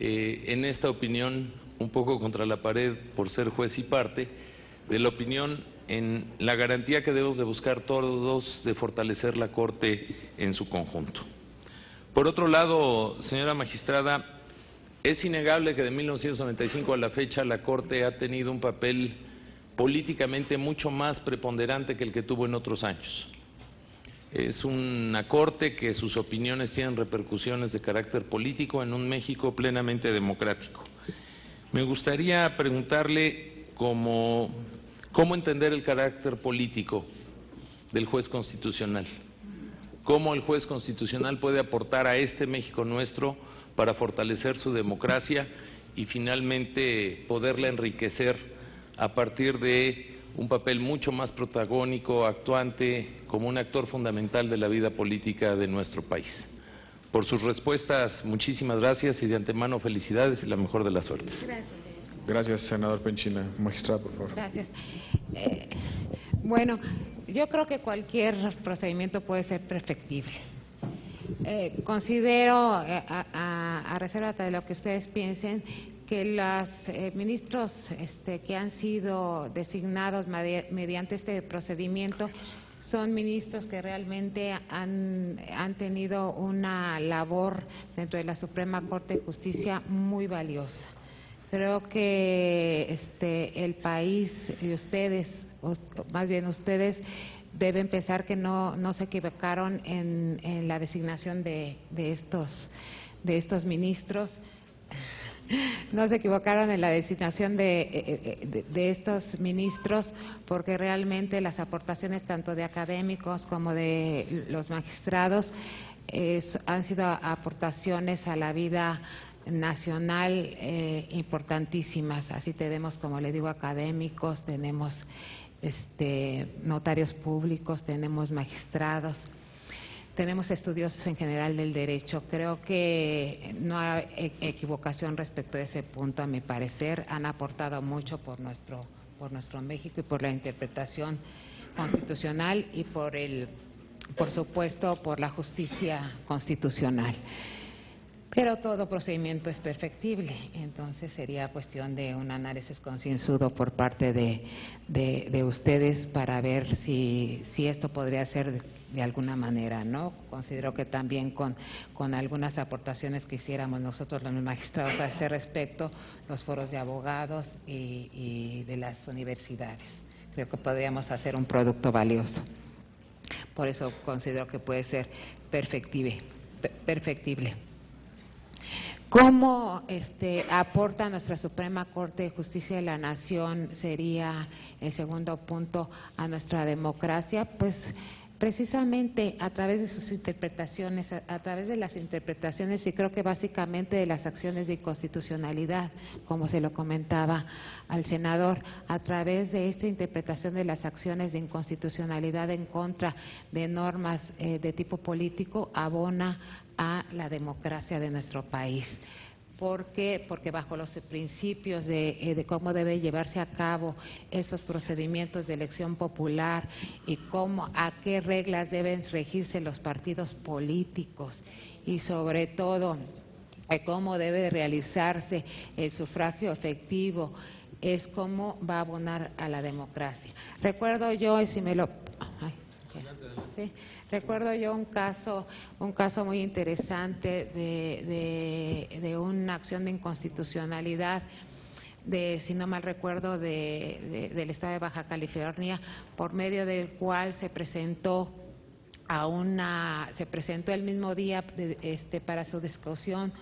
en esta opinión un poco contra la pared por ser juez y parte de la opinión en la garantía que debemos de buscar todos de fortalecer la Corte en su conjunto? Por otro lado, señora magistrada, es innegable que de 1995 a la fecha la Corte ha tenido un papel políticamente mucho más preponderante que el que tuvo en otros años. Es una Corte que sus opiniones tienen repercusiones de carácter político en un México plenamente democrático. Me gustaría preguntarle, como ¿Cómo entender el carácter político del juez constitucional? ¿Cómo el juez constitucional puede aportar a este México nuestro para fortalecer su democracia y finalmente poderla enriquecer a partir de un papel mucho más protagónico, actuante, como un actor fundamental de la vida política de nuestro país? Por sus respuestas, muchísimas gracias y de antemano felicidades y la mejor de las suertes. Gracias. Gracias, senador Penchina. Magistrada, por favor. Gracias. Bueno, yo creo que cualquier procedimiento puede ser perfectible. Considero, a reserva de lo que ustedes piensen, que los ministros que han sido designados mediante este procedimiento son ministros que realmente han tenido una labor dentro de la Suprema Corte de Justicia muy valiosa. Creo que el país y ustedes, más bien ustedes, deben pensar que no se equivocaron en la designación de estos ministros. No se equivocaron en la designación de estos ministros, porque realmente las aportaciones tanto de académicos como de los magistrados han sido aportaciones a la vida nacional importantísimas. Así tenemos, como le digo, académicos, tenemos notarios públicos, tenemos magistrados, tenemos estudiosos en general del derecho. Creo que no hay equivocación respecto de ese punto, a mi parecer. Han aportado mucho por nuestro México y por la interpretación constitucional y por supuesto, por la justicia constitucional. Pero todo procedimiento es perfectible, entonces sería cuestión de un análisis concienzudo por parte de ustedes para ver si esto podría ser de alguna manera, ¿no? Considero que también con algunas aportaciones que hiciéramos nosotros los magistrados a ese respecto, los foros de abogados y de las universidades. Creo que podríamos hacer un producto valioso. Por eso considero que puede ser perfectible. ¿Cómo aporta nuestra Suprema Corte de Justicia de la Nación? Sería el segundo punto a nuestra democracia. Pues precisamente a través de sus interpretaciones, a través de las interpretaciones y creo que básicamente de las acciones de inconstitucionalidad, como se lo comentaba al senador, a través de esta interpretación de las acciones de inconstitucionalidad en contra de normas de tipo político, abona a la democracia de nuestro país. ¿Por qué? Porque bajo los principios de cómo debe llevarse a cabo esos procedimientos de elección popular y a qué reglas deben regirse los partidos políticos y sobre todo cómo debe realizarse el sufragio efectivo, es cómo va a abonar a la democracia. Recuerdo yo, y si me lo... ¿sí? Recuerdo yo un caso muy interesante de una acción de inconstitucionalidad si no mal recuerdo, del estado de Baja California, por medio del cual se presentó el mismo día para su discusión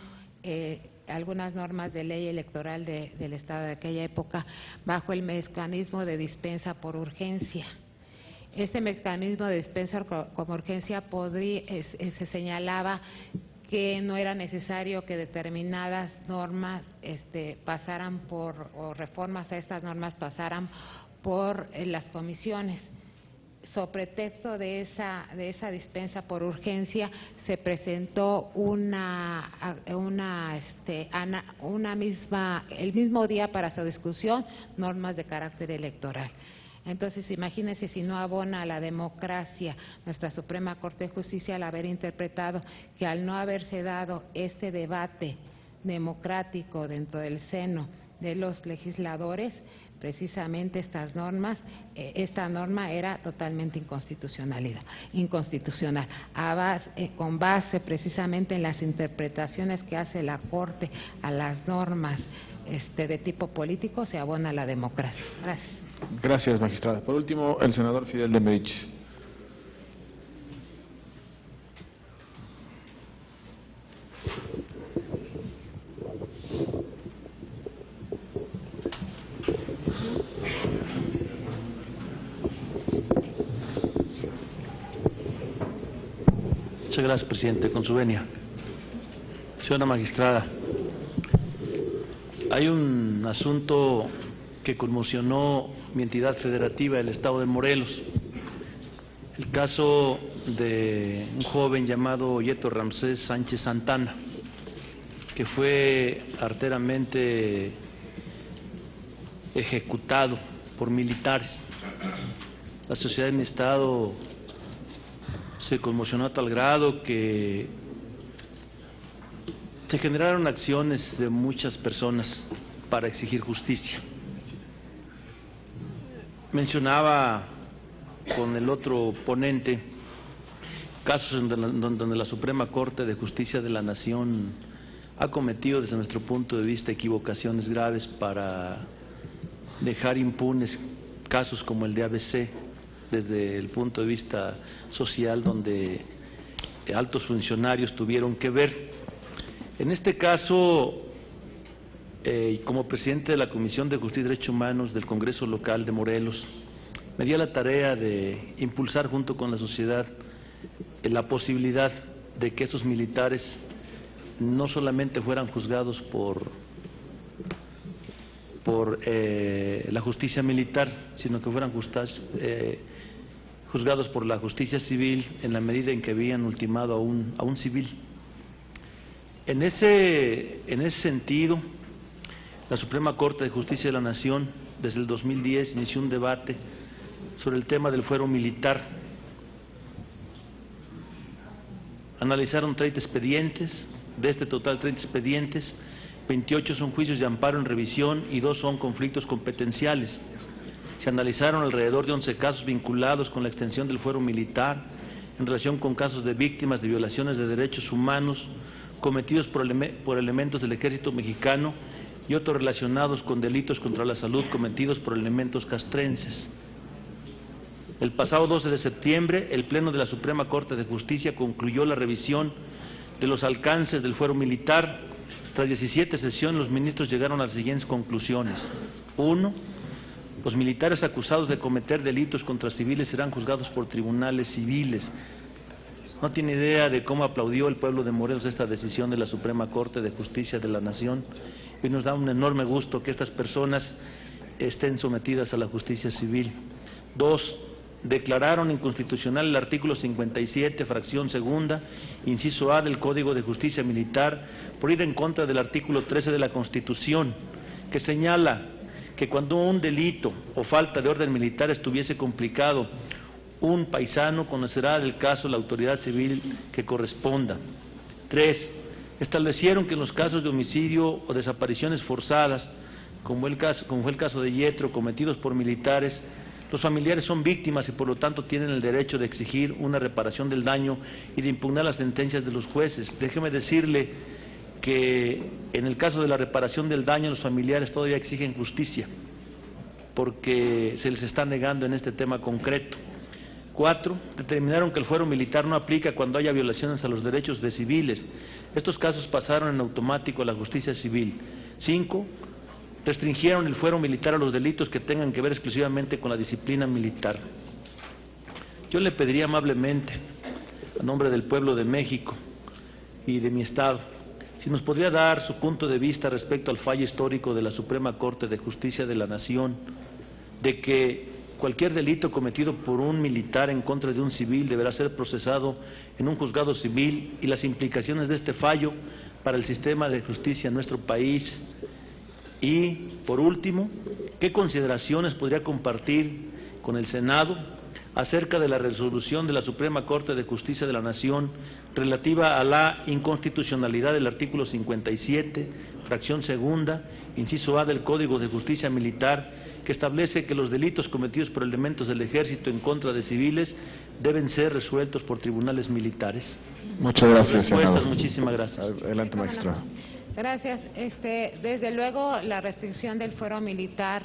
algunas normas de ley electoral del estado de aquella época bajo el mecanismo de dispensa por urgencia. Este mecanismo de dispensa como urgencia se señalaba que no era necesario que determinadas normas pasaran o reformas a estas normas pasaran por las comisiones. Sobre pretexto de esa dispensa por urgencia se presentó el mismo día para su discusión normas de carácter electoral. Entonces, imagínense si no abona a la democracia nuestra Suprema Corte de Justicia al haber interpretado que al no haberse dado este debate democrático dentro del seno de los legisladores, precisamente esta norma era totalmente inconstitucional, con base precisamente en las interpretaciones que hace la Corte a las normas de tipo político, se abona a la democracia. Gracias. Gracias, magistrada. Por último, el senador Fidel de Medici. Muchas gracias, presidente. Con su venia. Señora magistrada, hay un asunto que conmocionó mi entidad federativa, el Estado de Morelos. El caso de un joven llamado Yeto Ramsés Sánchez Santana, que fue arteramente ejecutado por militares. La sociedad de mi estado se conmocionó a tal grado que se generaron acciones de muchas personas para exigir justicia. Mencionaba con el otro ponente casos en donde la Suprema Corte de Justicia de la Nación ha cometido desde nuestro punto de vista equivocaciones graves para dejar impunes casos como el de ABC desde el punto de vista social, donde altos funcionarios tuvieron que ver. En este caso, como presidente de la Comisión de Justicia y Derechos Humanos del Congreso Local de Morelos, me di a la tarea de impulsar junto con la sociedad la posibilidad de que esos militares no solamente fueran juzgados por la justicia militar, sino que fueran juzgados por la justicia civil en la medida en que habían ultimado a un civil. En ese sentido, la Suprema Corte de Justicia de la Nación, desde el 2010, inició un debate sobre el tema del fuero militar. Analizaron 30 expedientes, de este total 30 expedientes, 28 son juicios de amparo en revisión y 2 son conflictos competenciales. Se analizaron alrededor de 11 casos vinculados con la extensión del fuero militar en relación con casos de víctimas de violaciones de derechos humanos cometidos por elementos del Ejército Mexicano y otros relacionados con delitos contra la salud cometidos por elementos castrenses. El pasado 12 de septiembre, el Pleno de la Suprema Corte de Justicia concluyó la revisión de los alcances del fuero militar. Tras 17 sesiones, los ministros llegaron a las siguientes conclusiones. 1. Los militares acusados de cometer delitos contra civiles serán juzgados por tribunales civiles. No tiene idea de cómo aplaudió el pueblo de Morelos esta decisión de la Suprema Corte de Justicia de la Nación, y nos da un enorme gusto que estas personas estén sometidas a la justicia civil. 2. Declararon inconstitucional el artículo 57, fracción segunda, inciso A del Código de Justicia Militar, por ir en contra del artículo 13 de la Constitución, que señala que cuando un delito o falta de orden militar estuviese complicado, un paisano conocerá del caso la autoridad civil que corresponda. 3. Establecieron que en los casos de homicidio o desapariciones forzadas, como fue el caso de Yetro, cometidos por militares, los familiares son víctimas y por lo tanto tienen el derecho de exigir una reparación del daño y de impugnar las sentencias de los jueces. Déjeme decirle que en el caso de la reparación del daño los familiares todavía exigen justicia porque se les está negando en este tema concreto. 4. Determinaron que el fuero militar no aplica cuando haya violaciones a los derechos de civiles. Estos casos pasaron en automático a la justicia civil. 5. Restringieron el fuero militar a los delitos que tengan que ver exclusivamente con la disciplina militar. Yo le pediría amablemente, a nombre del pueblo de México y de mi Estado, si nos podría dar su punto de vista respecto al fallo histórico de la Suprema Corte de Justicia de la Nación, de que cualquier delito cometido por un militar en contra de un civil deberá ser procesado en un juzgado civil y las implicaciones de este fallo para el sistema de justicia en nuestro país. Y, por último, ¿qué consideraciones podría compartir con el Senado acerca de la resolución de la Suprema Corte de Justicia de la Nación relativa a la inconstitucionalidad del artículo 57, fracción segunda, inciso A del Código de Justicia Militar, que establece que los delitos cometidos por elementos del Ejército en contra de civiles deben ser resueltos por tribunales militares? Muchas gracias, senador. Muchísimas gracias. Adelante, magistrado. Gracias. Desde luego, la restricción del fuero militar,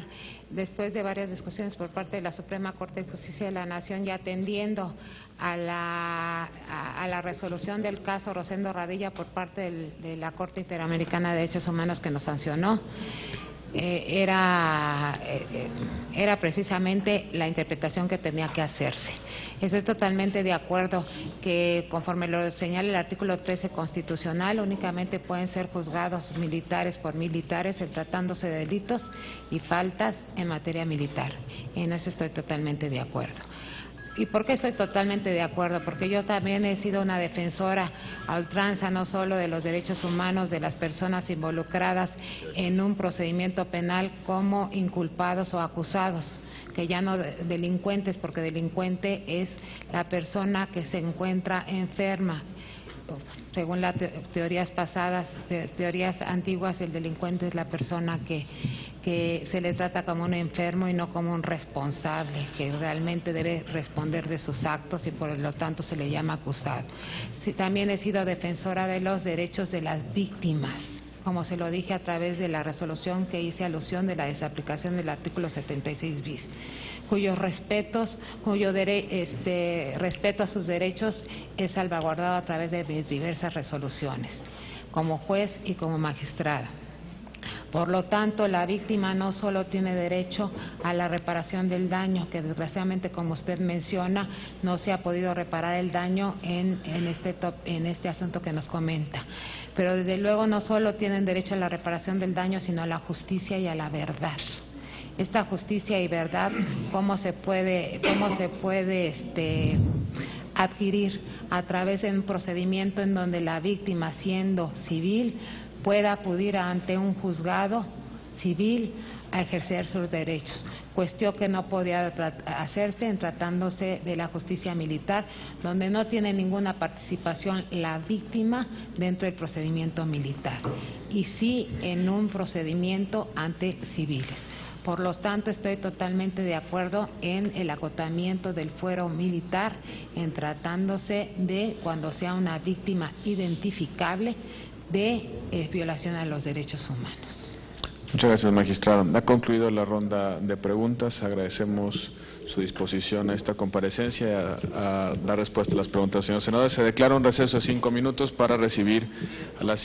después de varias discusiones por parte de la Suprema Corte de Justicia de la Nación y atendiendo a la resolución del caso Rosendo Radilla por parte de la Corte Interamericana de Derechos Humanos que nos sancionó, era precisamente la interpretación que tenía que hacerse. Estoy totalmente de acuerdo que, conforme lo señala el artículo 13 constitucional, únicamente pueden ser juzgados militares por militares en tratándose de delitos y faltas en materia militar. En eso estoy totalmente de acuerdo. ¿Y por qué estoy totalmente de acuerdo? Porque yo también he sido una defensora a ultranza, no solo de los derechos humanos de las personas involucradas en un procedimiento penal como inculpados o acusados, que ya no delincuentes, porque delincuente es la persona que se encuentra enferma. Según las teorías pasadas, teorías antiguas, el delincuente es la persona que se le trata como un enfermo y no como un responsable, que realmente debe responder de sus actos y por lo tanto se le llama acusado. Sí, también he sido defensora de los derechos de las víctimas, como se lo dije a través de la resolución que hice alusión de la desaplicación del artículo 76 bis, cuyo respeto a sus derechos es salvaguardado a través de diversas resoluciones, como juez y como magistrada. Por lo tanto, la víctima no solo tiene derecho a la reparación del daño, que desgraciadamente, como usted menciona, no se ha podido reparar el daño en este asunto que nos comenta. Pero desde luego no solo tienen derecho a la reparación del daño, sino a la justicia y a la verdad. Esta justicia y verdad, ¿cómo se puede adquirir? A través de un procedimiento en donde la víctima, siendo civil, pueda acudir ante un juzgado civil a ejercer sus derechos, cuestión que no podía hacerse en tratándose de la justicia militar, donde no tiene ninguna participación la víctima dentro del procedimiento militar, y sí en un procedimiento ante civiles. Por lo tanto, estoy totalmente de acuerdo en el acotamiento del fuero militar en tratándose de cuando sea una víctima identificable de violación a los derechos humanos. Muchas gracias, magistrada. Ha concluido la ronda de preguntas. Agradecemos su disposición a esta comparecencia y a dar respuesta a las preguntas del señor senador. Se declara un receso de 5 minutos para recibir a la